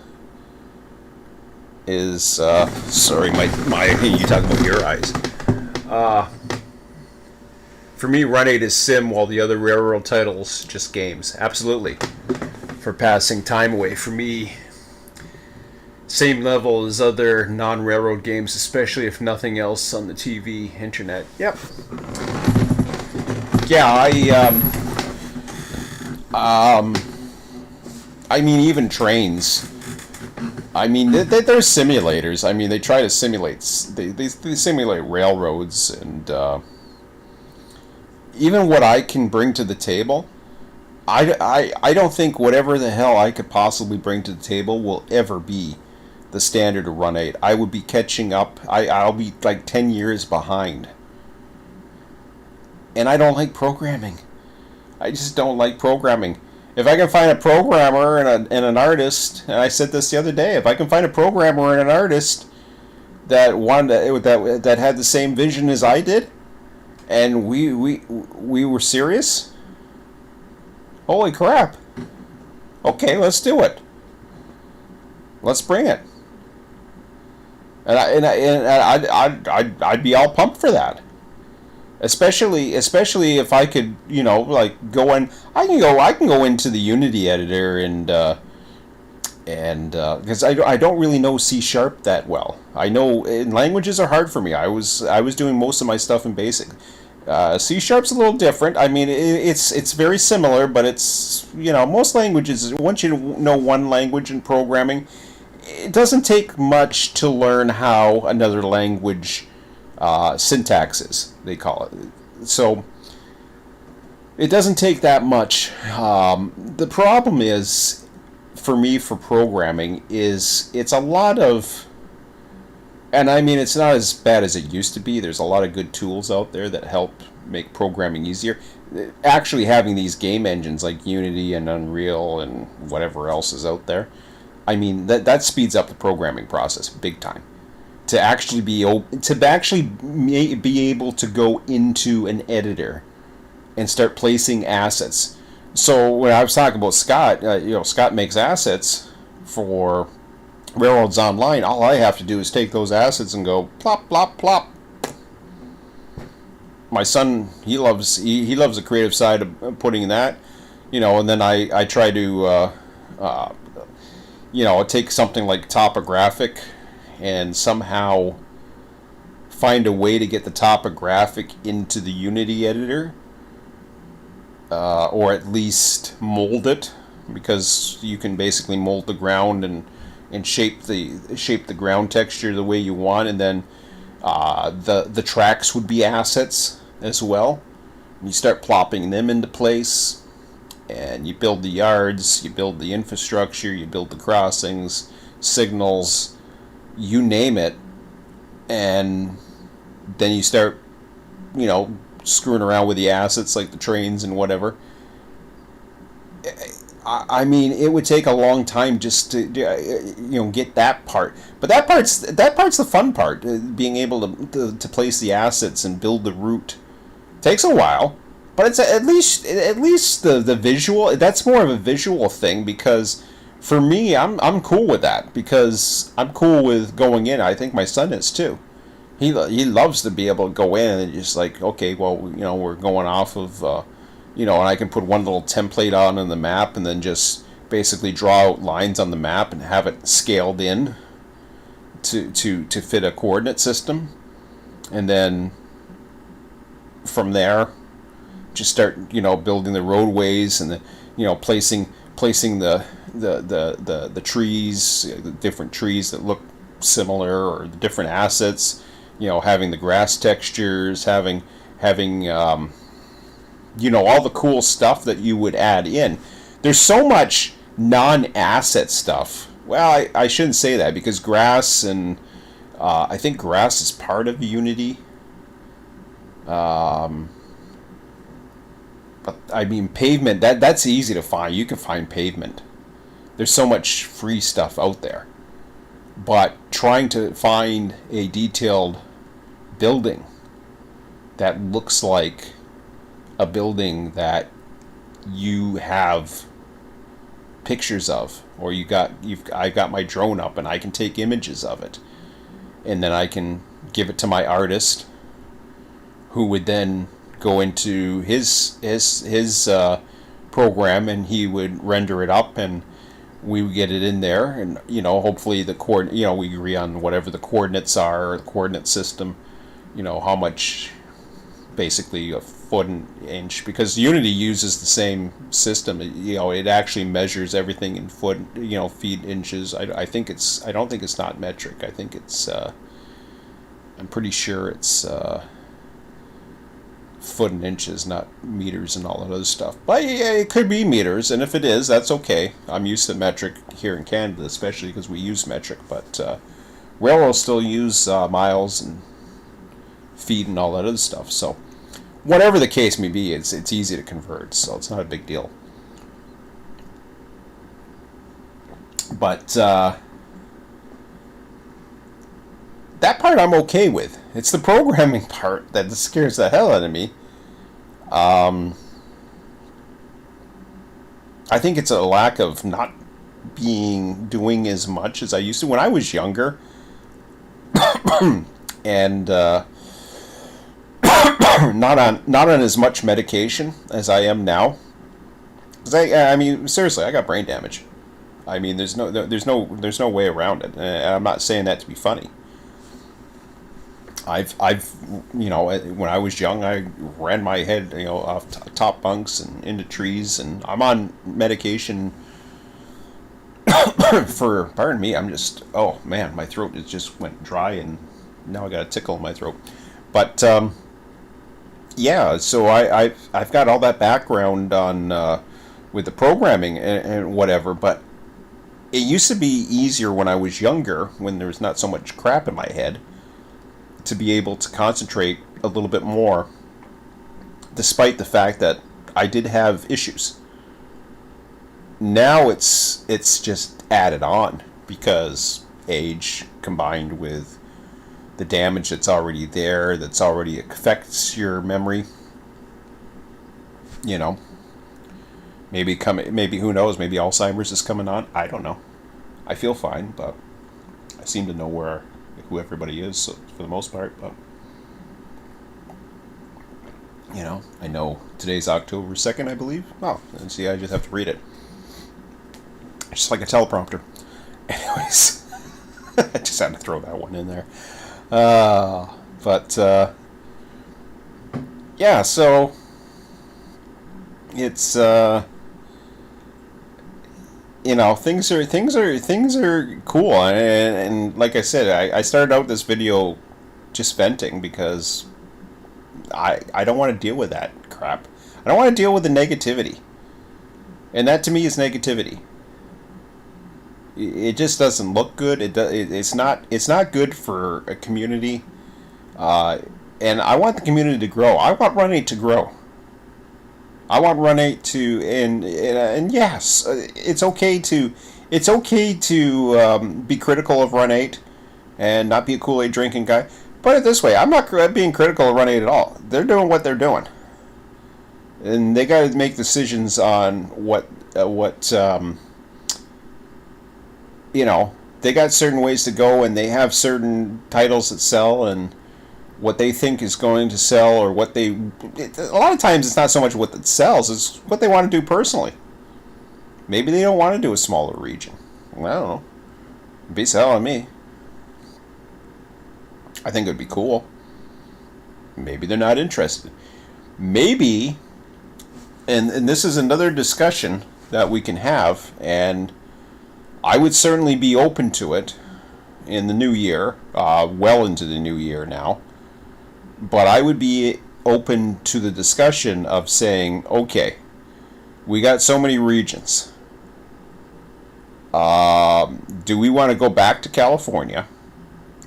sorry, my you talking about your eyes. For me, Run 8 is sim, while the other railroad titles just games. Absolutely. For passing time away. For me, same level as other non-railroad games, especially if nothing else on the TV, internet. Yep. Yeah, I mean, even trains. I mean, they're simulators. I mean, they try to simulate. They simulate railroads, and even what I can bring to the table, I don't think whatever the hell I could possibly bring to the table will ever be the standard of Run 8. I would be catching up. I'll be like 10 years behind. And I don't like programming. I just don't like programming. If I can find a programmer and an artist, and I said this the other day, if I can find a programmer and an artist that had the same vision as I did, and we were serious, holy crap! Okay, let's do it. Let's bring it. And I'd be all pumped for that. Especially if I could, like go in. I can go into the Unity editor and because I don't really know C# that well. I know and languages are hard for me. I was doing most of my stuff in BASIC. C#'s a little different. I mean, it's very similar, but it's most languages. Once you know one language in programming, it doesn't take much to learn how another language syntax is. They call it. So it doesn't take that much. The problem is, for me, for programming, is it's a lot of, and I mean, it's not as bad as it used to be. There's a lot of good tools out there that help make programming easier. Actually, having these game engines like Unity and Unreal and whatever else is out there, I mean, that speeds up the programming process big time. To actually be able to go into an editor and start placing assets. So when I was talking about Scott, Scott makes assets for Railroads Online. All I have to do is take those assets and go plop, plop, plop. My son, he loves the creative side of putting that, and then I try to, take something like topographic and somehow find a way to get the topographic into the Unity editor. Or at least mold it, because you can basically mold the ground and shape the ground texture the way you want, and then the tracks would be assets as well. You start plopping them into place, and you build the yards, you build the infrastructure, you build the crossings, signals, you name it, and then you start, screwing around with the assets like the trains and whatever. I mean, it would take a long time just to get that part. But that part's the fun part. Being able to place the assets and build the route takes a while. But it's at least the visual. That's more of a visual thing, because for me, I'm cool with that, because I'm cool with going in. I think my son is too. He loves to be able to go in and just like, okay, well, we're going off of, and I can put one little template on the map and then just basically draw out lines on the map and have it scaled in to fit a coordinate system. And then from there, just start, building the roadways and placing the trees, the different trees that look similar, or the different assets. Having the grass textures, having all the cool stuff that you would add in. There's so much non-asset stuff. Well, I shouldn't say that, because grass and I think grass is part of Unity. But I mean, pavement, that's easy to find. You can find pavement. There's so much free stuff out there. But trying to find a detailed building that looks like a building that you have pictures of, or I got my drone up and I can take images of it, and then I can give it to my artist, who would then go into his program, and he would render it up, and we would get it in there, and hopefully the we agree on whatever the coordinates are, or the coordinate system, how much, basically a foot and inch, because Unity uses the same system. It actually measures everything in foot, feet, inches. I don't think it's not metric. I think it's I'm pretty sure it's foot and inches, not meters and all that other stuff. But yeah, it could be meters, and if it is, that's okay. I'm used to metric here in Canada, especially because we use metric, but railroads still use miles and feet and all that other stuff. So whatever the case may be, it's easy to convert, so it's not a big deal. But that part I'm okay with. It's the programming part that scares the hell out of me. I think it's a lack of not doing as much as I used to when I was younger. And not on as much medication as I am now. 'Cause I mean, seriously, I got brain damage. I mean, there's no way around it. And I'm not saying that to be funny. I've when I was young, I ran my head off top bunks and into trees, and I'm on medication for, pardon me, I'm just, oh man, my throat just went dry, and now I got a tickle in my throat. But yeah, so I've got all that background on with the programming and whatever, but it used to be easier when I was younger, when there was not so much crap in my head, to be able to concentrate a little bit more, despite the fact that I did have issues. Now it's just added on because age combined with the damage that's already there, that's already affects your memory. Maybe who knows? Maybe Alzheimer's is coming on. I don't know. I feel fine, but I seem to know who everybody is, so, for the most part. But I know today's October 2nd, I believe. Oh, and see, I just have to read it. Just like a teleprompter. Anyways, I just had to throw that one in there. But yeah, so it's things are cool, and like I said, I started out this video just venting because I don't want to deal with that crap. I don't want to deal with the negativity, and that to me is negativity. It just doesn't look good. It's not good for a community, and I want the community to grow. I want Run 8 to grow. I want Run 8 to and yes, it's okay to be critical of Run 8 and not be a Kool-Aid drinking guy. Put it this way, I'm not being critical of Run 8 at all. They're doing what they're doing, and they got to make decisions on what they got certain ways to go, and they have certain titles that sell, and what they think is going to sell, or a lot of times it's not so much what it sells, it's what they want to do personally. Maybe they don't want to do a smaller region. Well, I don't know. Beats the hell out of me. I think it would be cool. Maybe they're not interested. Maybe, and this is another discussion that we can have, and I would certainly be open to it in the new year, well into the new year now. But I would be open to the discussion of saying, okay, we got so many regions. Do we want to go back to California?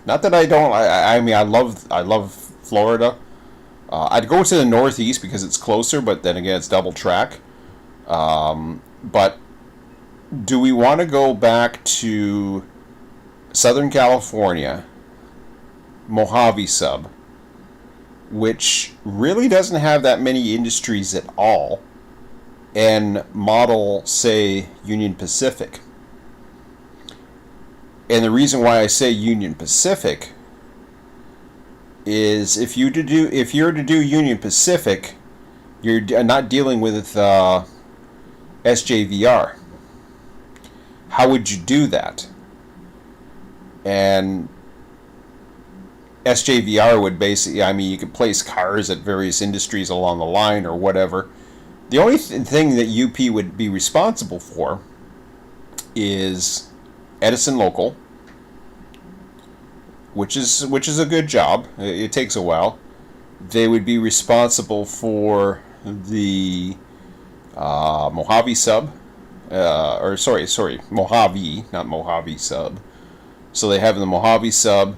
Not that I don't. I mean, I love Florida. I'd go to the Northeast because it's closer, but then again, it's double track. But do we want to go back to Southern California, Mojave Sub, which really doesn't have that many industries at all, and model, say, Union Pacific? And the reason why I say Union Pacific is if you're to do Union Pacific, you're not dealing with SJVR. How would you do that? And SJVR would basically, I mean, you could place cars at various industries along the line or whatever. The only thing that UP would be responsible for is Edison Local, which is a good job. It takes a while. They would be responsible for the Mojave Sub, Mojave, not Mojave Sub. So they have the Mojave Sub,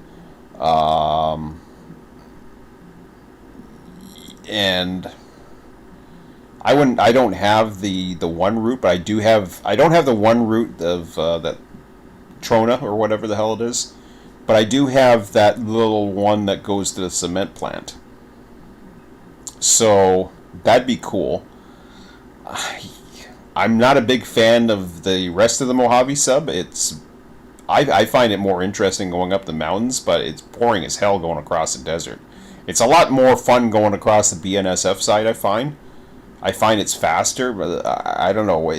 and I don't have the one route, but I don't have the one route of that Trona or whatever the hell it is, but I do have that little one that goes to the cement plant. So that'd be cool. I'm not a big fan of the rest of the Mojave Sub. I find it more interesting going up the mountains, but it's boring as hell going across the desert. It's a lot more fun going across the BNSF side, I find. I find it's faster, but I don't know.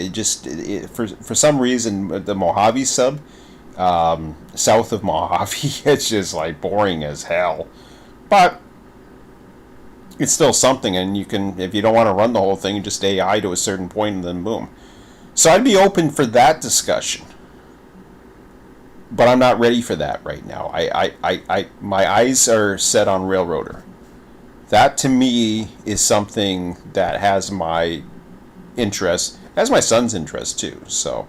For some reason, the Mojave Sub, south of Mojave, it's just like boring as hell. But it's still something, and you can, if you don't want to run the whole thing, just AI to a certain point, and then boom. So I'd be open for that discussion, but I'm not ready for that right now. My eyes are set on Railroader. That to me is something that has my interest, has my son's interest too. So,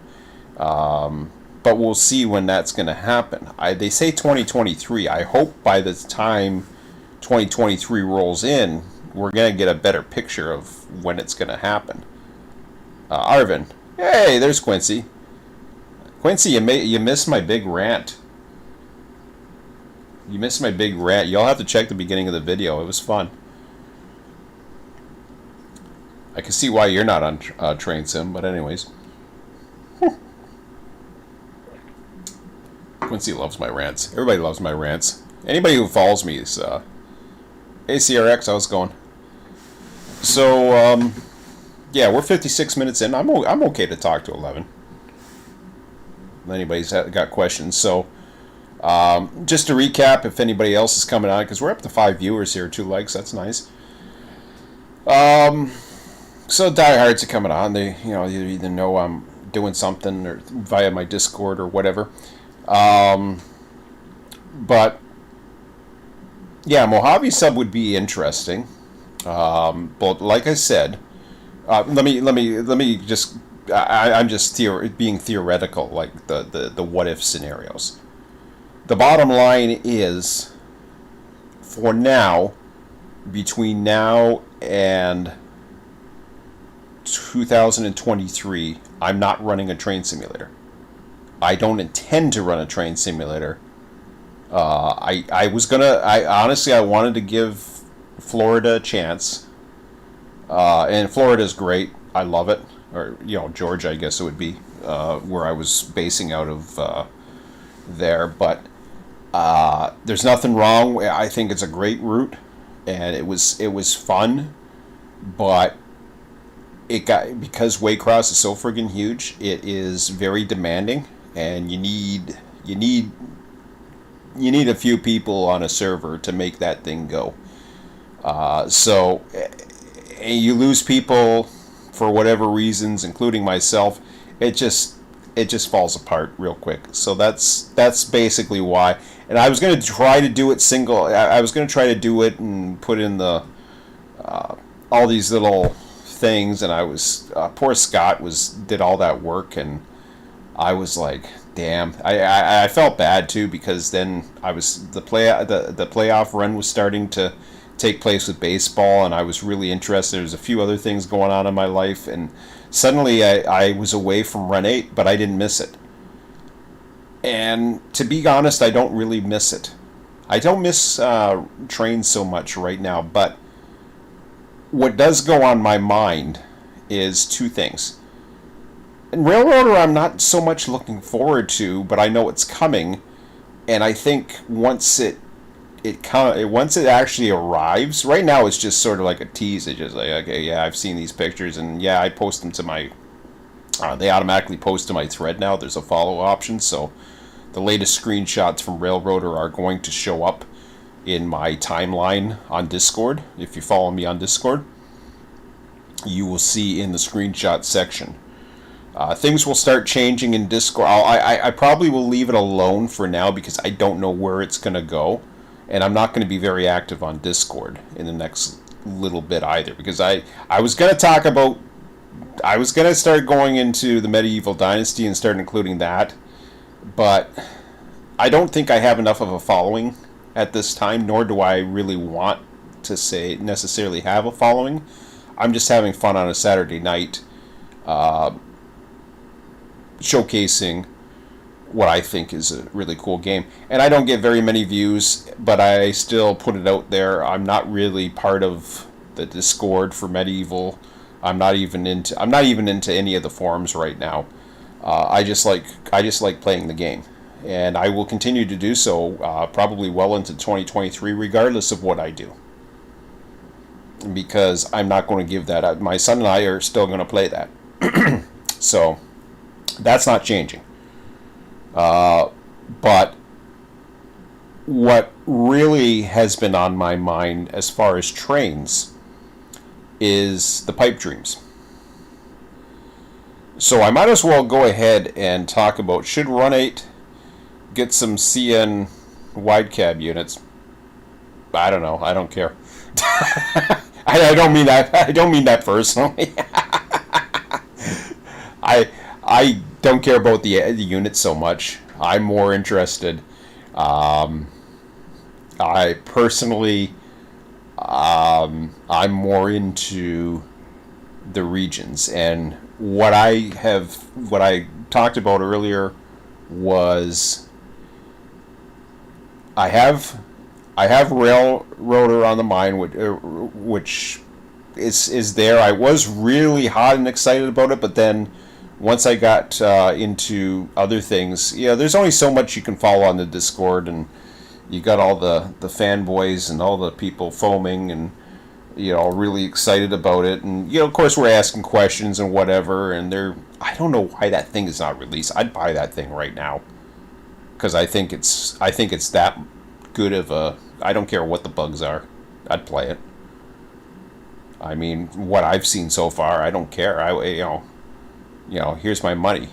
but we'll see when that's going to happen. They say 2023. I hope by the time 2023 rolls in, we're going to get a better picture of when it's going to happen. Arvin, hey, there's Quincy. Quincy, you missed my big rant. You missed my big rant. You'll have to check the beginning of the video. It was fun. I can see why you're not on Train Sim, but anyways. Quincy loves my rants. Everybody loves my rants. Anybody who follows me is... ACRX, how's it going? So, yeah, we're 56 minutes in. I'm okay to talk to 11. If anybody's got questions. So... just to recap, if anybody else is coming on, because we're up to 5 viewers here, 2 likes, that's nice. So diehards are coming on. They, you either know I'm doing something or via my Discord or whatever. But yeah, Mojave Sub would be interesting. But like I said, let me just. I'm just being theoretical, like the what if scenarios. The bottom line is, for now, between now and 2023, I'm not running a train simulator. I don't intend to run a train simulator. I honestly wanted to give Florida a chance. And Florida's great. I love it. Or, Georgia, I guess it would be, where I was basing out of there. But there's nothing wrong. I think it's a great route, and it was fun, but because Waycross is so friggin' huge, it is very demanding, and you need a few people on a server to make that thing go. So you lose people for whatever reasons, including myself. It just falls apart real quick. So that's basically why. And I was going to try to do it single. I was going to try to do it and put in the all these little things. And I was poor Scott did all that work, and I was like, damn. I felt bad too, because then the playoff run was starting to take place with baseball, and I was really interested. There's a few other things going on in my life, and suddenly I was away from Run 8, but I didn't miss it. And to be honest, I don't really miss it. I don't miss trains so much right now, but what does go on my mind is 2 things. And Railroader, I'm not so much looking forward to, but I know it's coming, and I think once it actually arrives, right now it's just sort of like a tease. It's just like, okay, yeah, I've seen these pictures, and yeah, I post them to my, they automatically post to my thread now. There's a follow option, so the latest screenshots from Railroader are going to show up in my timeline on Discord. If you follow me on Discord, you will see in the screenshot section. Things will start changing in Discord. I probably will leave it alone for now, because I don't know where it's going to go. And I'm not going to be very active on Discord in the next little bit either, because I was going to start going into the Medieval Dynasty and start including that, but I don't think I have enough of a following at this time, nor do I really want to necessarily have a following. I'm just having fun on a Saturday night, showcasing what I think is a really cool game. And I don't get very many views, but I still put it out there. I'm not really part of the Discord for Medieval. I'm not even into any of the forums right now. I just like playing the game, and I will continue to do so probably well into 2023, regardless of what I do. because I'm not going to give that up. My son and I are still going to play that. So that's not changing. But what really has been on my mind as far as trains is the pipe dreams. So I might as well go ahead and talk about, should Run 8 get some CN wide cab units? I don't know. I don't care. I don't mean that. I don't mean that personally. I don't care about the units so much. I'm more interested. I personally, I'm more into the regions, and what I talked about earlier was I have Railroader on the mind, which is there. I was really hot and excited about it, but then once I got into other things, there's only so much you can follow on the Discord, and you got all the fanboys and all the people foaming and really excited about it, and of course we're asking questions and whatever, and I don't know why that thing is not released. I'd buy that thing right now because I think it's that good of a. I don't care what the bugs are. I'd play it. I mean, what I've seen so far, I don't care. Here's my money.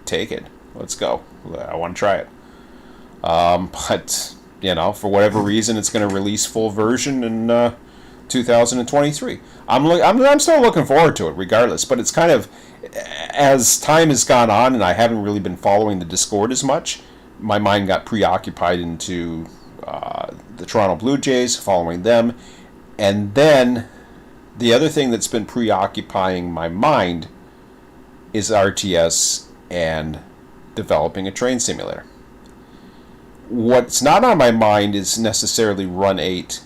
Take it. Let's go. I want to try it. But for whatever reason, it's going to release full version in 2023. I'm still looking forward to it, regardless. But it's kind of, as time has gone on, and I haven't really been following the Discord as much. My mind got preoccupied into the Toronto Blue Jays, following them, and then the other thing that's been preoccupying my mind is RTS and developing a train simulator. What's not on my mind is necessarily Run 8.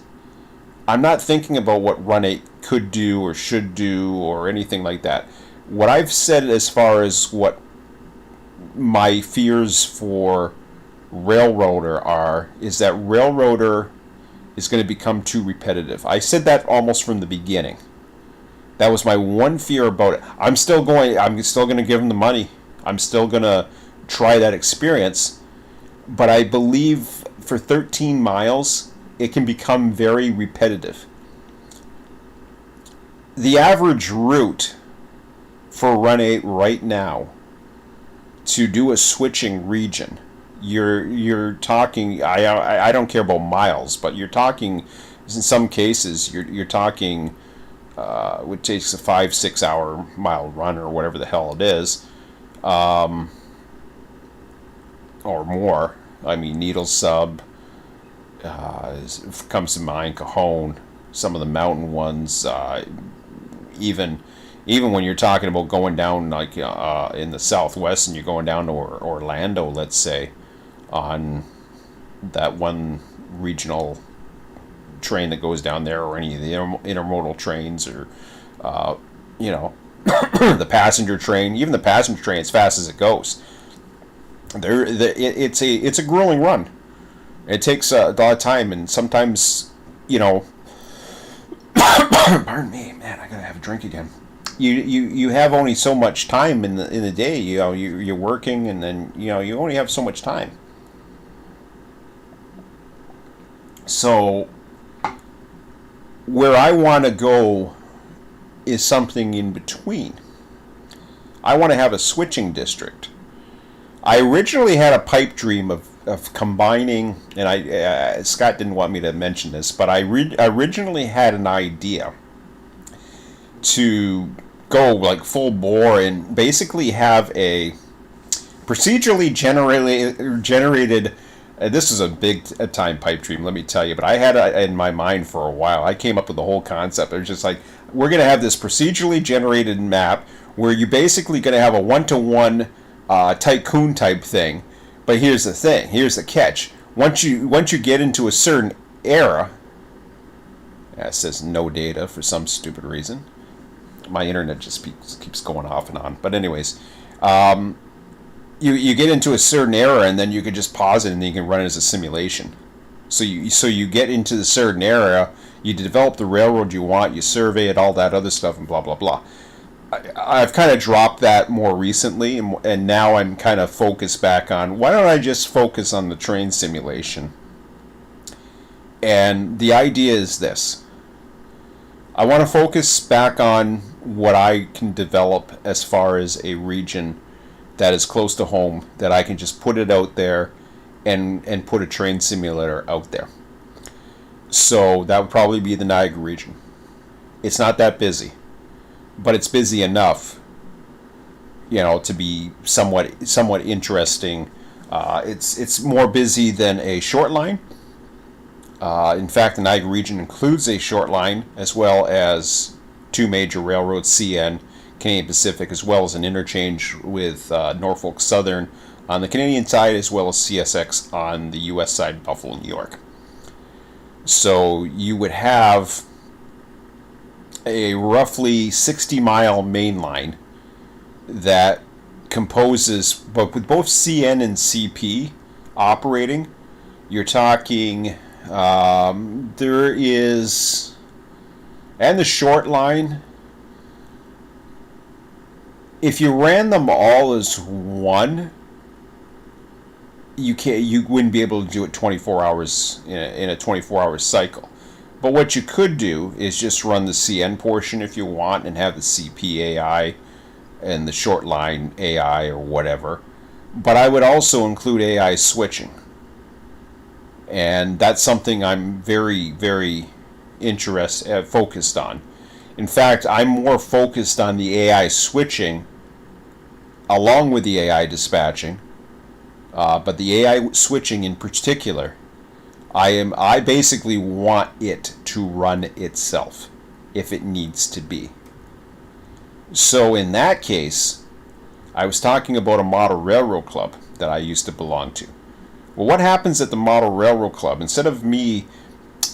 I'm not thinking about what Run 8 could do or should do or anything like that. What I've said as far as what my fears for Railroader are is that Railroader is going to become too repetitive. I said that almost from the beginning. That was my one fear about it. I'm still going to give them the money. I'm still going to try that experience. But I believe for 13 miles, it can become very repetitive. The average route for Run 8 right now to do a switching region, you're talking, I don't care about miles, but you're talking, in some cases, you're talking, it takes a 5-6 hour mile run or whatever the hell it is, or more. I mean, Litle Sub comes to mind, Cajon, some of the mountain ones, even when you're talking about going down like in the Southwest and you're going down to Orlando, let's say, on that one regional train that goes down there, or any of the intermodal trains, or the passenger train, even the passenger train, as fast as it goes. It's a grueling run. It takes a lot of time, and sometimes, pardon me, man, I gotta have a drink again. You have only so much time in the day. You're working, and then you only have so much time. So where I want to go is something in between. I want to have a switching district. I originally had a pipe dream of combining, and Scott didn't want me to mention this, but I originally had an idea to go like full bore and basically have a procedurally generated. This is a big time pipe dream, let me tell you, but I had it in my mind for a while. I came up with the whole concept. It was just like, we're going to have this procedurally generated map where you're basically going to have a one-to-one tycoon type thing. But here's the thing, here's the catch. Once you get into a certain era, it says no data for some stupid reason. My internet just keeps going off and on. But anyways, you get into a certain era, and then you can just pause it, and then you can run it as a simulation. So you get into the certain area, you develop the railroad you want, you survey it, all that other stuff, and blah blah blah. I've kind of dropped that more recently, and now I'm kind of focused back on why don't I just focus on the train simulation. And the idea is this: I want to focus back on what I can develop as far as a region that is close to home, that I can just put it out there and put a train simulator out there. So that would probably be the Niagara region. It's not that busy, but it's busy enough, to be somewhat interesting. It's more busy than a short line. In fact, the Niagara region includes a short line as well as two major railroads, CN, Canadian Pacific, as well as an interchange with Norfolk Southern on the Canadian side, as well as CSX on the U.S. side, Buffalo, New York. So you would have a roughly 60-mile main line that composes, but with both CN and CP operating, you're talking, there is, and the short line, if you ran them all as one, you wouldn't be able to do it 24 hours in a 24-hour cycle. But what you could do is just run the CN portion if you want and have the CP AI and the short line AI or whatever. But I would also include AI switching. And that's something I'm very, very focused on. In fact, I'm more focused on the AI switching along with the AI dispatching. But the AI switching in particular, I basically want it to run itself if it needs to be. So in that case, I was talking about a model railroad club that I used to belong to. Well, what happens at the model railroad club? Instead of me,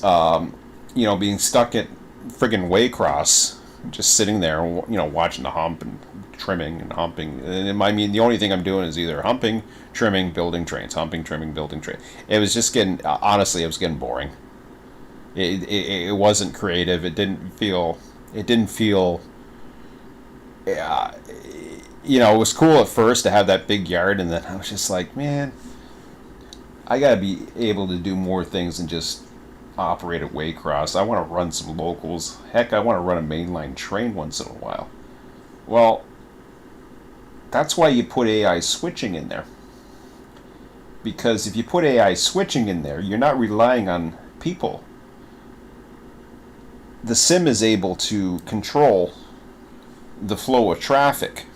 being stuck at friggin' Waycross, just sitting there, watching the hump and trimming and humping. And the only thing I'm doing is either humping, trimming, building trains, humping, trimming, building trains. It was just getting, honestly, it was getting boring. It wasn't creative. It didn't feel, it was cool at first to have that big yard, and then I was just like, man, I gotta be able to do more things than just operate at Waycross. I want to run some locals. Heck, I want to run a mainline train once in a while. Well, that's why you put AI switching in there. Because if you put AI switching in there, you're not relying on people. The sim is able to control the flow of traffic.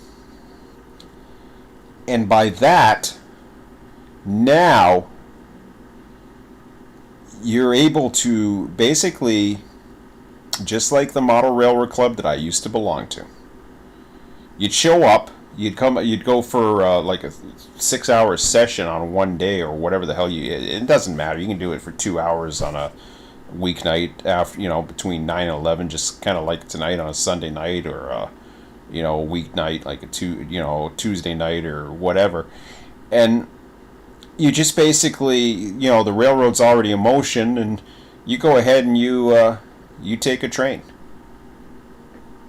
And by that, now you're able to basically, just like the model railroad club that I used to belong to, you'd show up, you'd go for like a 6-hour session on one day or whatever the hell it doesn't matter. You can do it for 2 hours on a weeknight after, between 9 and 11, just kind of like tonight on a Sunday night, or a weeknight like a Tuesday night or whatever. And you just basically, the railroad's already in motion, and you go ahead and you take a train.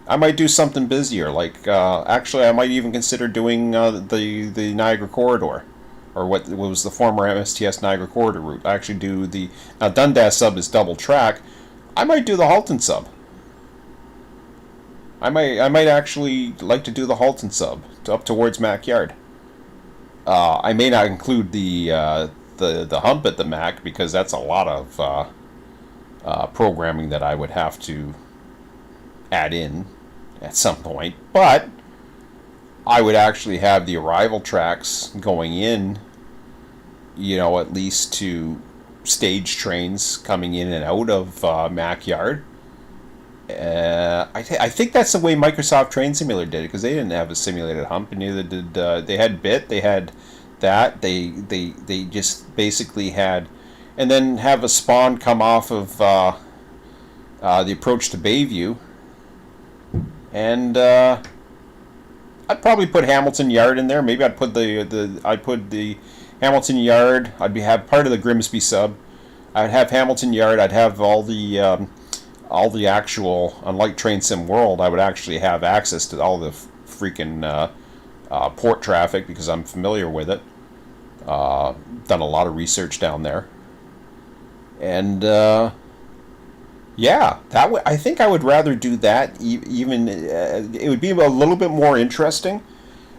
I might do something busier, like actually I might even consider doing the Niagara Corridor, or what was the former MSTS Niagara Corridor route. I actually do now Dundas Sub is double track. I might do the Halton Sub. I might actually like to do the Halton Sub up towards Mac Yard. I may not include the hump at the Mac, because that's a lot of programming that I would have to add in at some point. But I would actually have the arrival tracks going in, at least to stage trains coming in and out of Mac Yard. I think that's the way Microsoft Train Simulator did it, because they didn't have a simulated hump, and neither did they had BIT. They had that. They just basically had, and then have a spawn come off of the approach to Bayview, and I'd probably put Hamilton Yard in there. Maybe I'd put the Hamilton Yard. Have part of the Grimsby Sub. I'd have Hamilton Yard. I'd have all the actual, unlike Train Sim World, I would actually have access to all the freaking port traffic because I'm familiar with it. Done a lot of research down there, and yeah, I think I would rather do that. Even it would be a little bit more interesting.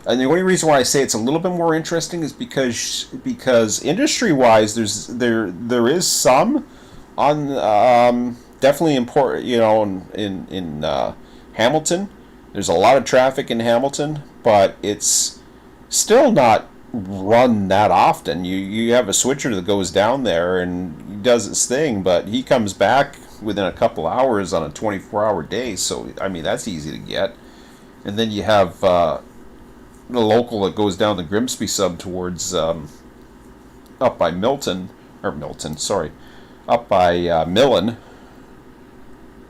And the only reason why I say it's a little bit more interesting is because industry wise, there is some on definitely important. In Hamilton, there's a lot of traffic in Hamilton, but it's still not run that often. You have a switcher that goes down there and he does its thing, but he comes back within a couple hours on a 24-hour day. So I mean that's easy to get. And then you have the local that goes down the Grimsby Sub towards up by up by Millen.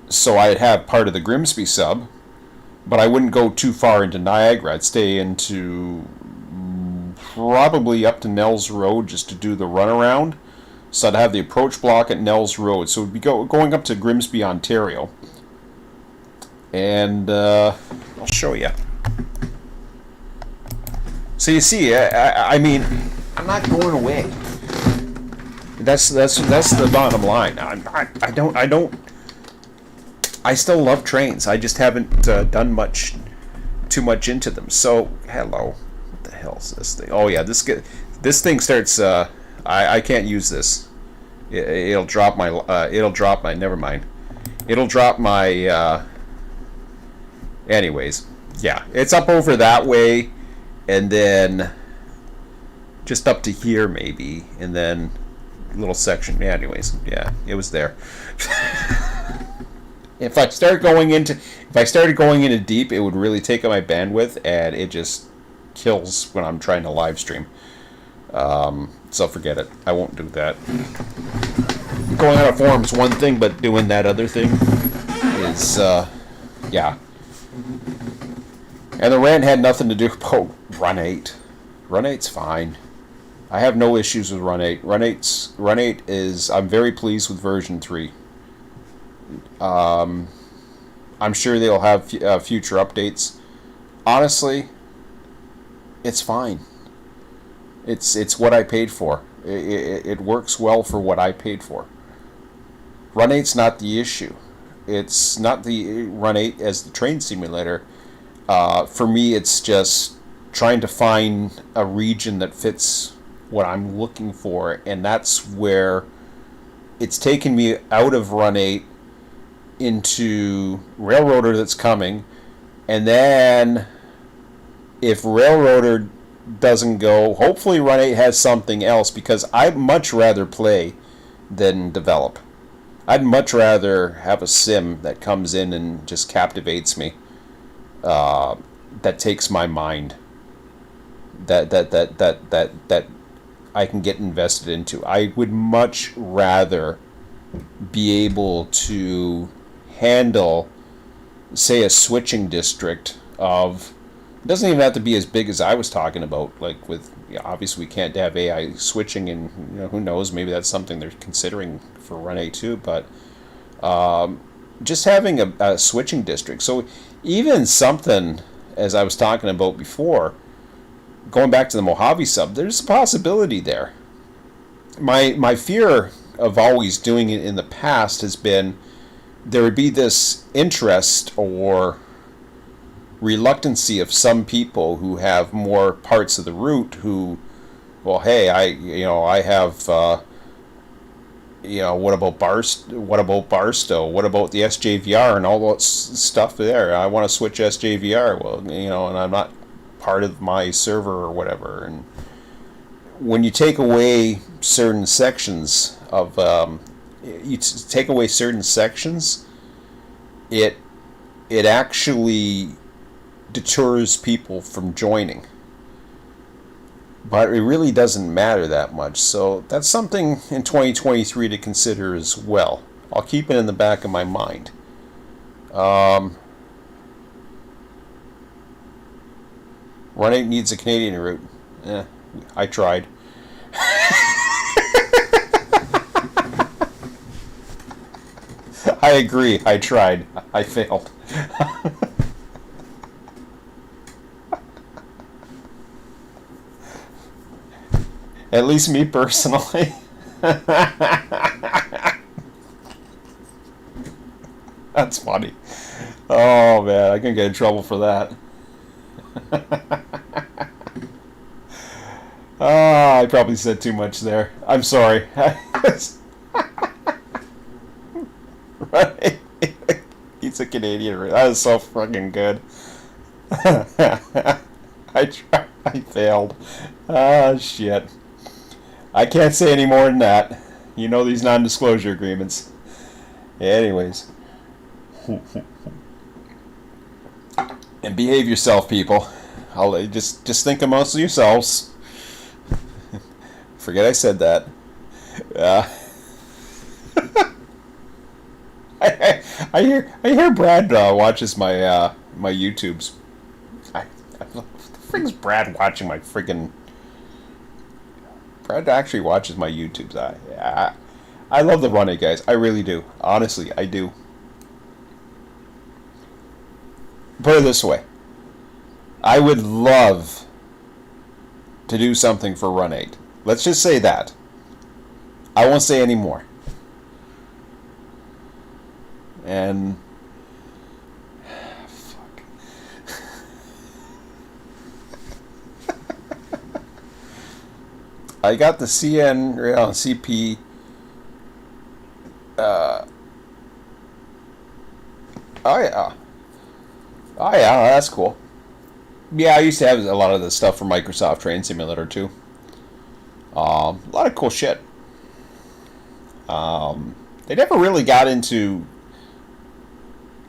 So I'd have part of the Grimsby Sub, but I wouldn't go too far into Niagara. I'd stay into probably up to Nels Road just to do the runaround. So I'd have the approach block at Nels Road. So it would be going up to Grimsby, Ontario. And I'll show you. So you see, I mean, I'm not going away. That's the bottom line. I still love trains. I just haven't done too much into them. So hello. What the hell is this thing? Oh yeah, this thing starts. I can't use this. It'll drop my. Never mind. It'll drop my. Anyways, yeah, it's up over that way, and then just up to here maybe, and then a little section. Yeah, anyways, yeah, it was there. If I started going into deep, it would really take up my bandwidth, and it just kills when I'm trying to live stream. So forget it. I won't do that. Going out of form is one thing, but doing that other thing is, yeah. And the rant had nothing to do with Run 8. Run 8's fine. I have no issues with Run 8. Run 8 is, I'm very pleased with version 3. I'm sure they'll have future updates. Honestly, it's fine. It's what I paid for. It works well for what I paid for. Run 8's not the issue. It's not the Run 8 as the train simulator. For me, it's just trying to find a region that fits what I'm looking for, and that's where it's taken me out of Run 8 into Railroader that's coming, and then if Railroader doesn't go, hopefully Run 8 has something else, because I'd much rather play than develop. I'd much rather have a sim that comes in and just captivates me, that takes my mind, that I can get invested into. I would much rather be able to handle, say, a switching district of, it doesn't even have to be as big as I was talking about, like with, obviously we can't have AI switching, and who knows, maybe that's something they're considering for Run 8 too, but just having a switching district. So even something, as I was talking about before, going back to the Mojave Sub, there's a possibility there. My fear of always doing it in the past has been there would be this interest or reluctancy of some people who have more parts of the route who, well, hey, I have, what about Barstow? What about the SJVR and all that stuff there? I want to switch SJVR. Well, and I'm not part of my server or whatever. And when you take away certain sections of, it actually deters people from joining. But it really doesn't matter that much. So that's something in 2023 to consider as well. I'll keep it in the back of my mind. Run 8 needs a Canadian route. I tried. I agree. I tried. I failed. At least me personally. That's funny. Oh man, I can get in trouble for that. I probably said too much there. I'm sorry. Right? He's a Canadian. That is so fucking good. I tried. I failed. Ah, shit. I can't say any more than that. You know these non-disclosure agreements. Anyways. And behave yourself, people. I'll just think amongst yourselves. Forget I said that. I hear Brad watches my YouTubes. The frick's Brad watching my friggin'? Brad actually watches my YouTubes. I love the Run It guys. I really do. Honestly, I do. Put it this way. I would love to do something for Run 8. Let's just say that. I won't say any more. And fuck. I got the CN right on CP. Oh yeah. Oh yeah, that's cool. Yeah, I used to have a lot of the stuff for Microsoft Train Simulator too. A lot of cool shit. They never really got into.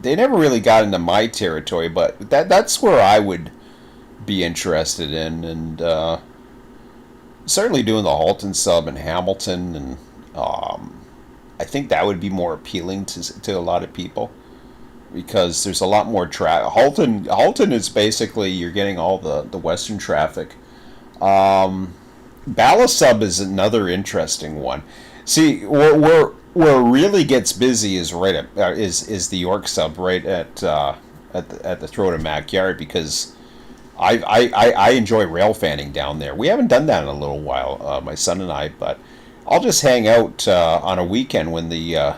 They never really got into my territory, but that's where I would be interested in, and certainly doing the Halton sub in Hamilton, and I think that would be more appealing to a lot of people because there's a lot more traffic. Halton is basically you're getting all the western traffic. Bala Sub is another interesting one. See, where it really gets busy is is the York Sub right at the throat of Mac Yard because I enjoy rail fanning down there. We haven't done that in a little while, my son and I, but I'll just hang out on a weekend when the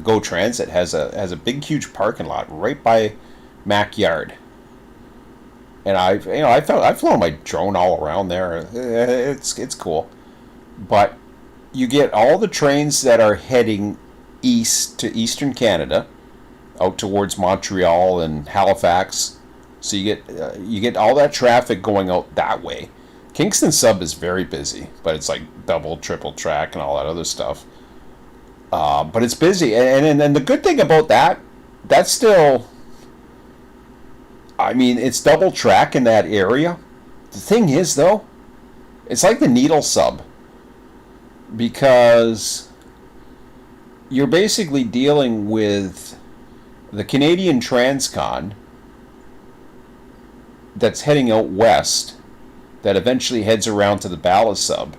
Go Transit has a big huge parking lot right by Mac Yard. And I've flown my drone all around there. It's cool, but you get all the trains that are heading east to eastern Canada, out towards Montreal and Halifax. So you get all that traffic going out that way. Kingston Sub is very busy, but it's like double, triple track and all that other stuff. But it's busy, and the good thing about that's still. I mean, it's double track in that area. The thing is, though, it's like the Needle Sub. Because you're basically dealing with the Canadian Transcon that's heading out west that eventually heads around to the Bala Sub.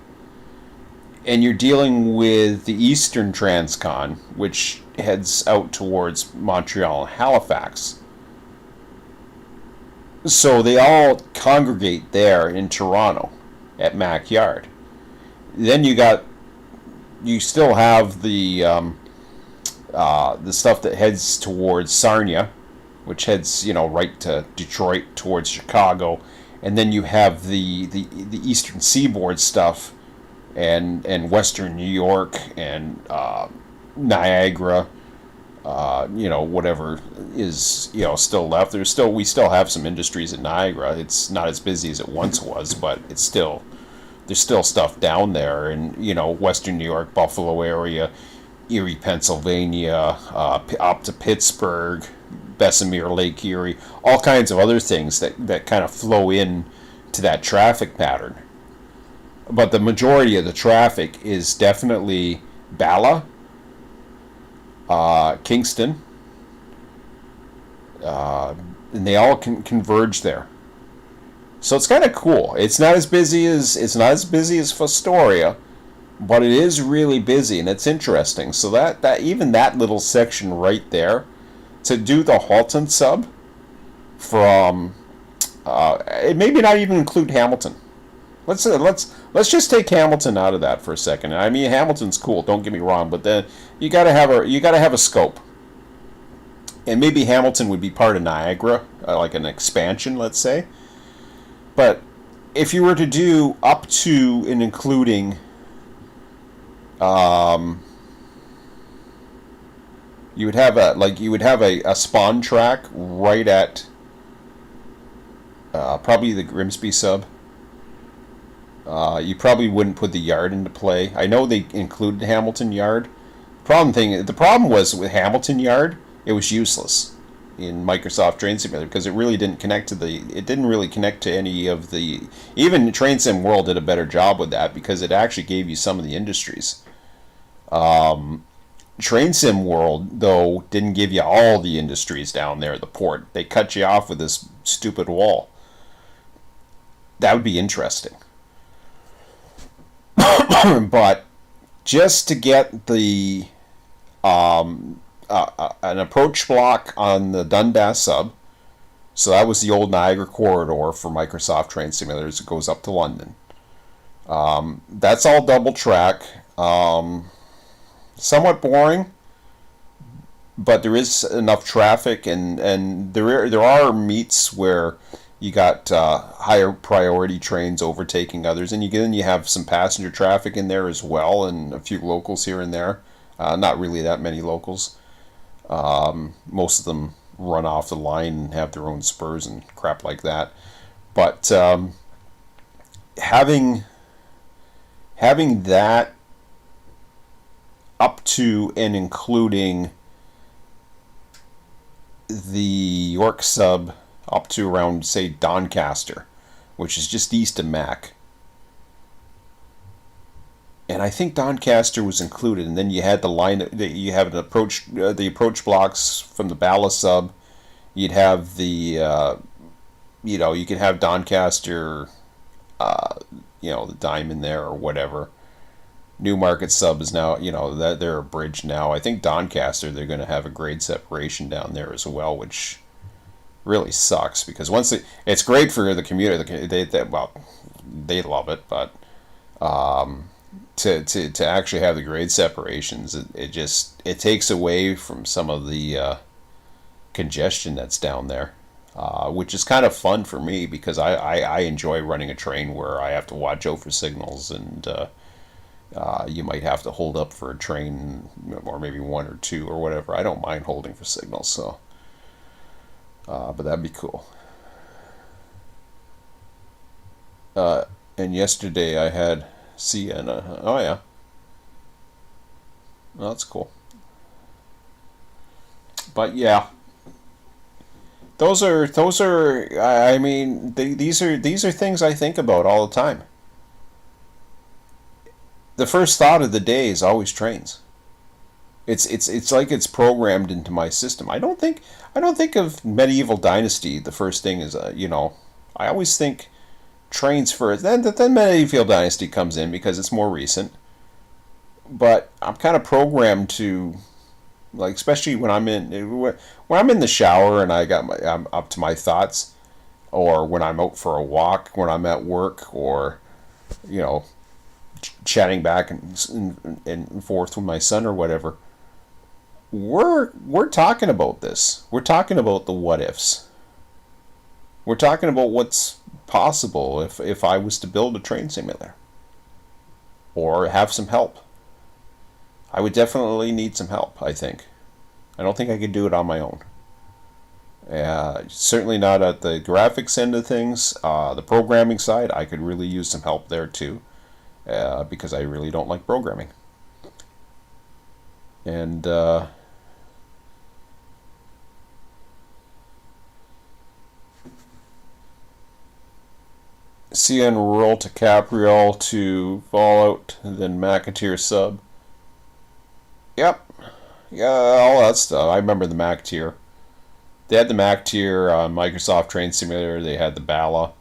And you're dealing with the Eastern Transcon, which heads out towards Montreal and Halifax. So they all congregate there in Toronto at Mac Yard. Then you still have the stuff that heads towards Sarnia, which heads right to Detroit towards Chicago, and then you have the Eastern Seaboard stuff, and Western New York and Niagara. Whatever is still left. We still have some industries in Niagara. It's not as busy as it once was, but there's still stuff down there, and Western New York, Buffalo area, Erie, Pennsylvania, up to Pittsburgh, Bessemer, Lake Erie, all kinds of other things that kind of flow in to that traffic pattern. But the majority of the traffic is definitely Bala, Kingston, and they all can converge there. So it's kind of cool. It's not as busy as Fostoria, but it is really busy and it's interesting. So that even that little section right there to do the Halton sub from maybe not even include Hamilton. Let's just take Hamilton out of that for a second. I mean, Hamilton's cool. Don't get me wrong, but then you gotta have a scope, and maybe Hamilton would be part of Niagara, like an expansion, let's say. But if you were to do up to and including, um, you would have a spawn track right at probably the Grimsby sub. You probably wouldn't put the yard into play. I know they included Hamilton Yard. The problem was with Hamilton Yard, it was useless in Microsoft Train Simulator because it didn't really connect to any of the, even Train Sim World did a better job with that because it actually gave you some of the industries. Train Sim World though didn't give you all the industries down there at the port. They cut you off with this stupid wall. That would be interesting. But just to get the an approach block on the Dundas sub, so that was the old Niagara corridor for Microsoft Train Simulators. It goes up to London. That's all double track. Somewhat boring, but there is enough traffic, and there are meets where you got higher priority trains overtaking others, and you have some passenger traffic in there as well, and a few locals here and there. Not really that many locals. Most of them run off the line and have their own spurs and crap like that. But having that up to and including the York sub up to around, say, Doncaster, which is just east of Mac. And I think Doncaster was included, and then you had you have the approach blocks from the Bala sub. You'd have the, you could have Doncaster, the Diamond there or whatever. Newmarket sub is now, that they're a bridge now. I think Doncaster, they're going to have a grade separation down there as well, which really sucks because it's great for the commuter. They love it, but to actually have the grade separations, it takes away from some of the congestion that's down there, which is kind of fun for me because I enjoy running a train where I have to watch out for signals, and you might have to hold up for a train or maybe one or two or whatever. I don't mind holding for signals, so but that'd be cool. And yesterday I had Sienna. Oh yeah, well, that's cool. But yeah, those are. I mean, these are things I think about all the time. The first thought of the day is always trains. It's like it's programmed into my system. I don't think of Medieval Dynasty. The first thing is I always think trains first. Then Medieval Dynasty comes in because it's more recent. But I'm kind of programmed to, like, especially when I'm in the shower and I'm up to my thoughts, or when I'm out for a walk, when I'm at work, or chatting back and forth with my son or whatever. We're talking about this. We're talking about the what ifs. We're talking about what's possible if I was to build a train simulator or have some help. I would definitely need some help, I think. I don't think I could do it on my own. Certainly not at the graphics end of things. The programming side, I could really use some help there too, because I really don't like programming. And CN Rural to Capriol to Fallout, then McAteer sub. Yep. Yeah, all that stuff. I remember the McAteer. They had the McAteer on Microsoft Train Simulator. They had the Bala.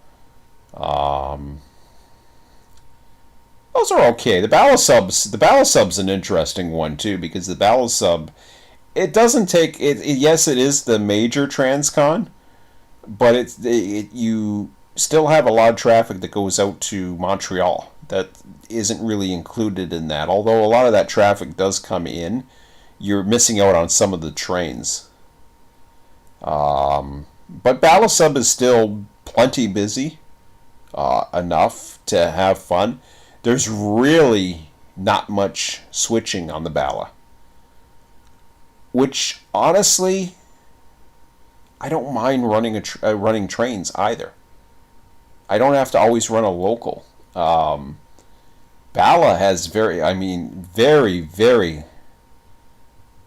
Those are okay. The Bala Sub's an interesting one too, because the Bala Sub, it doesn't take yes, it is the major transcon, but you still have a lot of traffic that goes out to Montreal that isn't really included in that. Although a lot of that traffic does come in, you're missing out on some of the trains. But Bala Sub is still plenty busy, enough to have fun. There's really not much switching on the Bala, which honestly, I don't mind running trains either. I don't have to always run a local. Bala has very,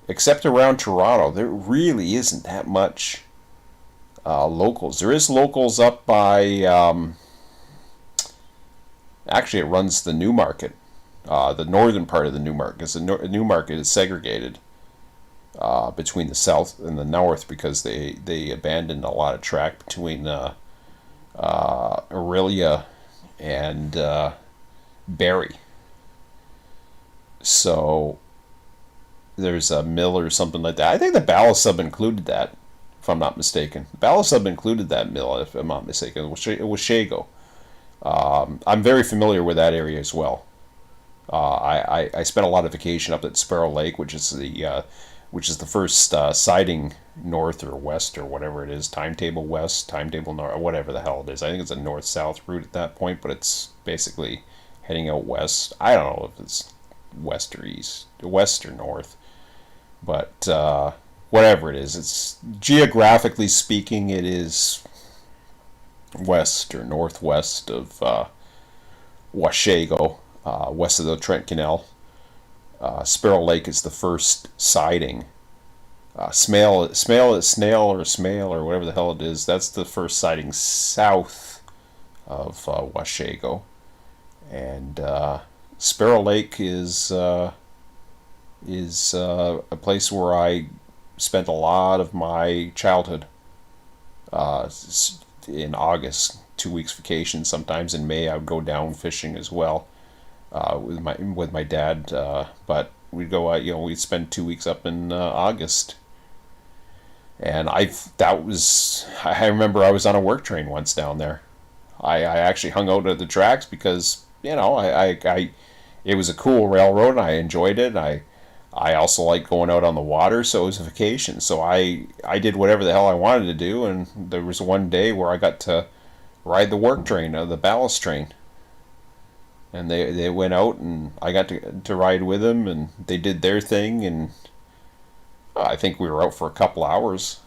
except around Toronto, there really isn't that much locals. There is locals up by, actually it runs the Newmarket, the northern part of the Newmarket, because the Newmarket is segregated between the south and the north because they abandoned a lot of track between Aurelia and Barrie. So there's a mill or something like that. I think the Bala Sub included that, if I'm not mistaken. The Bala Sub included that mill, if I'm not mistaken. It was Shago. I'm very familiar with that area as well. I spent a lot of vacation up at Sparrow Lake, which is the first siding north or west or whatever it is, timetable west, timetable north, or whatever the hell it is. I think it's a north-south route at that point, but it's basically heading out west. I don't know if it's west or east, west or north, but whatever it is, it's geographically speaking, it is west or northwest of Washago, west of the Trent Canal. Sparrow Lake is the first siding. Snail or whatever the hell it is. That's the first siding south of Washago, and Sparrow Lake is a place where I spent a lot of my childhood. In August, 2 weeks vacation. Sometimes in May, I would go down fishing as well. With my dad, but we'd go out. We'd spend 2 weeks up in August, and I remember I was on a work train once down there. I actually hung out at the tracks because it was a cool railroad and I enjoyed it. I also like going out on the water, so it was a vacation. So I did whatever the hell I wanted to do, and there was one day where I got to ride the work train, the ballast train. And they went out, and I got to ride with them, and they did their thing, and I think we were out for a couple hours,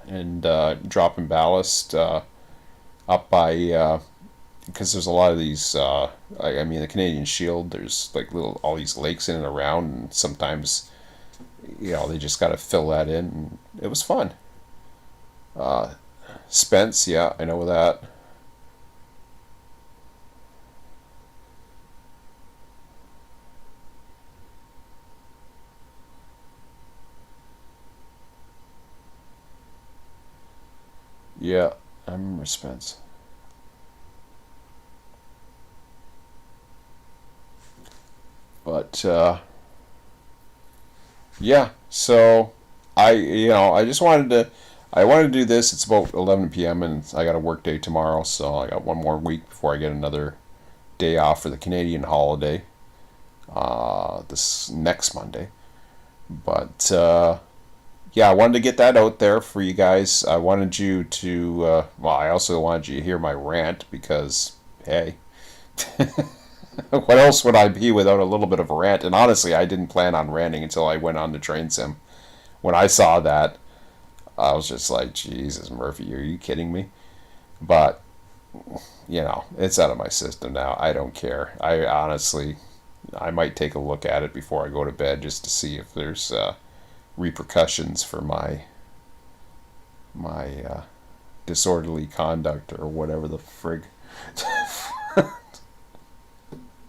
and dropping ballast up by, because there's a lot of these, the Canadian Shield, there's like all these lakes in and around, and sometimes, they just got to fill that in, and it was fun. Spence, yeah, I know that. Yeah, I remember Spence. But yeah, so I just wanted to do this. It's about 11 p.m. and I got a work day tomorrow, so I got one more week before I get another day off for the Canadian holiday. This next Monday, but yeah, I wanted to get that out there for you guys. I wanted you to, I also wanted you to hear my rant because, hey, what else would I be without a little bit of a rant? And honestly, I didn't plan on ranting until I went on the train sim. When I saw that, I was just like, Jesus, Murphy, are you kidding me? But, it's out of my system now. I don't care. I honestly, I might take a look at it before I go to bed just to see if there's repercussions for my disorderly conduct or whatever the frig.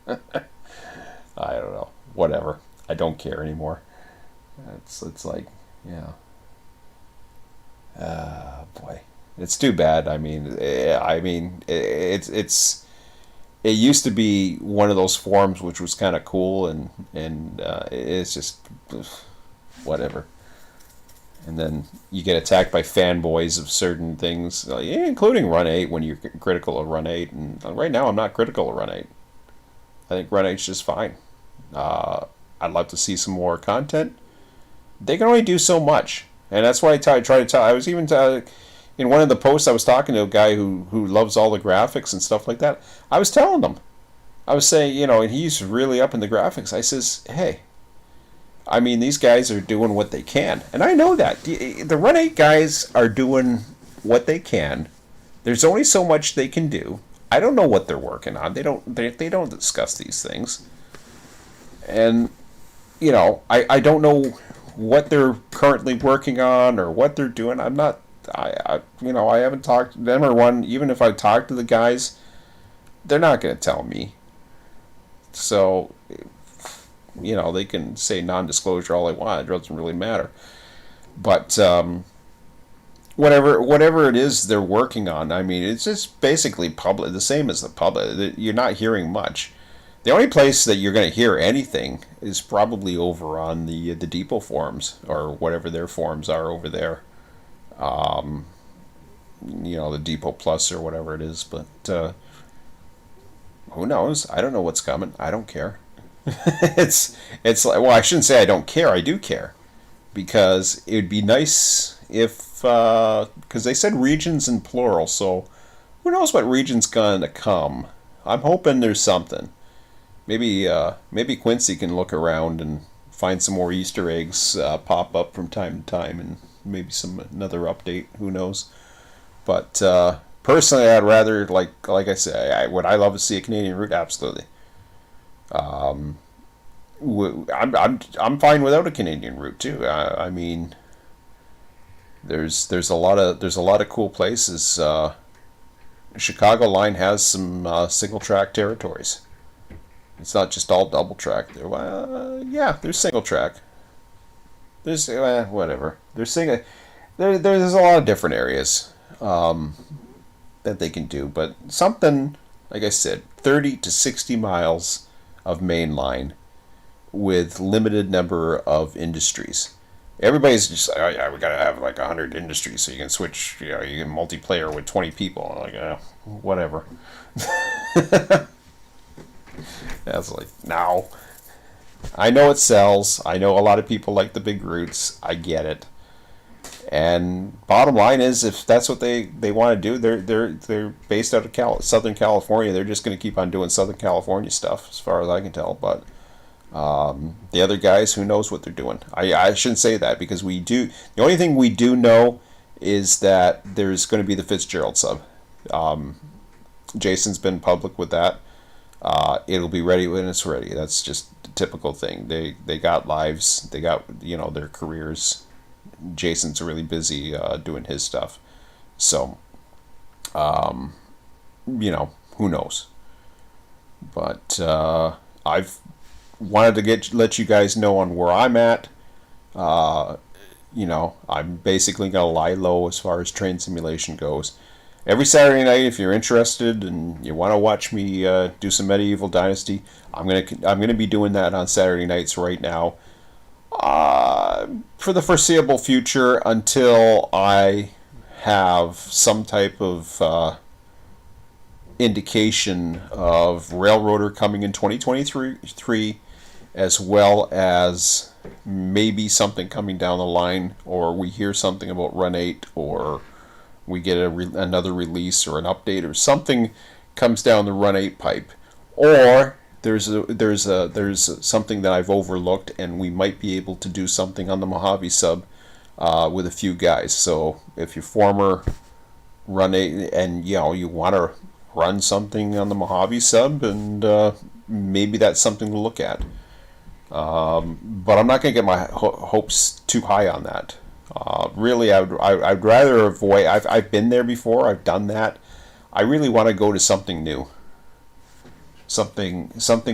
I don't know. Whatever. I don't care anymore. It's like, boy, it's too bad. It's it used to be one of those forums which was kind of cool, and it's just whatever. And then you get attacked by fanboys of certain things, including Run 8 when you're critical of Run 8. And right now I'm not critical of Run 8. I think Run 8's just fine. I'd love to see some more content. They can only do so much. And that's why I try to tell. I was even in one of the posts I was talking to a guy who loves all the graphics and stuff like that. I was telling them. I was saying, and he's really up in the graphics. I says, hey, I mean, these guys are doing what they can. And I know that. The Run 8 guys are doing what they can. There's only so much they can do. I don't know what they're working on. They don't discuss these things. And, I don't know what they're currently working on or what they're doing. I'm not, I haven't talked to them or one. Even if I talk to the guys, they're not going to tell me. So, they can say non-disclosure all they want. It doesn't really matter. But whatever it is they're working on, I mean, it's just basically public, the same as the public. You're not hearing much. The only place that you're going to hear anything is probably over on the Depot forums, or whatever their forums are over there. The Depot Plus or whatever it is. But who knows? I don't know what's coming. I don't care. it's like, well, I shouldn't say I don't care. I do care, because it would be nice if, because they said regions in plural, so who knows what region's gonna come. I'm hoping there's something. Maybe Quincy can look around and find some more Easter eggs pop up from time to time, and maybe another update. Who knows? But personally, I'd rather, like I say, would I love to see a Canadian route? Absolutely. I'm fine without a Canadian route too. I mean, there's a lot of cool places. Chicago line has some single track territories. It's not just all double track there. Well, yeah, there's single track. There's whatever. There's there's a lot of different areas that they can do, but something like I said, 30 to 60 miles of main line with limited number of industries. Everybody's just like, oh yeah, we gotta have like 100 industries so you can switch. You can multiplayer with 20 people. I'm like, whatever. That's like, no. I know it sells. I know a lot of people like the big routes. I get it. And bottom line is, if that's what they want to do, they're based out of Southern California. They're just going to keep on doing Southern California stuff, as far as I can tell. But the other guys, who knows what they're doing? I shouldn't say that, because we do. The only thing we do know is that there's going to be the Fitzgerald sub. Jason's been public with that. It'll be ready when it's ready. That's just a typical thing. They got lives. They got their careers. Jason's really busy doing his stuff. So, who knows? But I've wanted to let you guys know on where I'm at. I'm basically going to lie low as far as train simulation goes. Every Saturday night, if you're interested and you want to watch me do some Medieval Dynasty, I'm gonna be doing that on Saturday nights right now. For the foreseeable future, until I have some type of indication of Railroader coming in 2023, as well as maybe something coming down the line, or we hear something about Run 8, or we get another release or an update, or something comes down the Run 8 pipe, or there's something that I've overlooked, and we might be able to do something on the Mojave Sub with a few guys. So if you're former Run 8 and you want to run something on the Mojave Sub, and maybe that's something to look at. But I'm not going to get my hopes too high on that. Really, I'd rather avoid. I've been there before. I've done that. I really want to go to something new. Something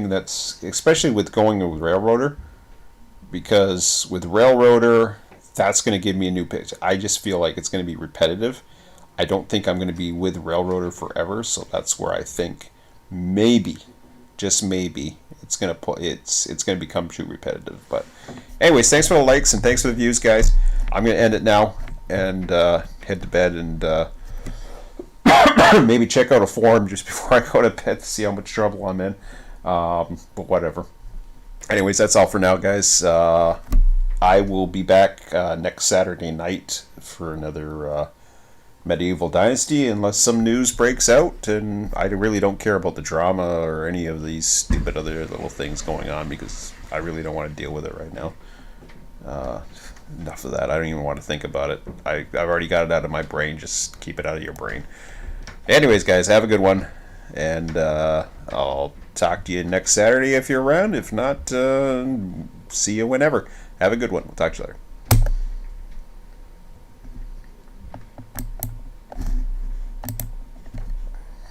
that's, especially with going with Railroader, because with Railroader, that's going to give me a new pitch. I just feel like it's going to be repetitive. I don't think I'm going to be with Railroader forever, so that's where I think maybe, just maybe, it's gonna become too repetitive. But anyways, thanks for the likes and thanks for the views, guys. I'm gonna end it now and head to bed and maybe check out a forum just before I go to bed to see how much trouble I'm in. But whatever. Anyways, that's all for now, guys. I will be back next Saturday night for another Medieval Dynasty, unless some news breaks out, and I really don't care about the drama or any of these stupid other little things going on, because I really don't want to deal with it right now. Enough of that. I don't even want to think about it. I've already got it out of my brain. Just keep it out of your brain. Anyways, guys, have a good one, and I'll talk to you next Saturday if you're around. If not, see you whenever. Have a good one. We'll talk to you later.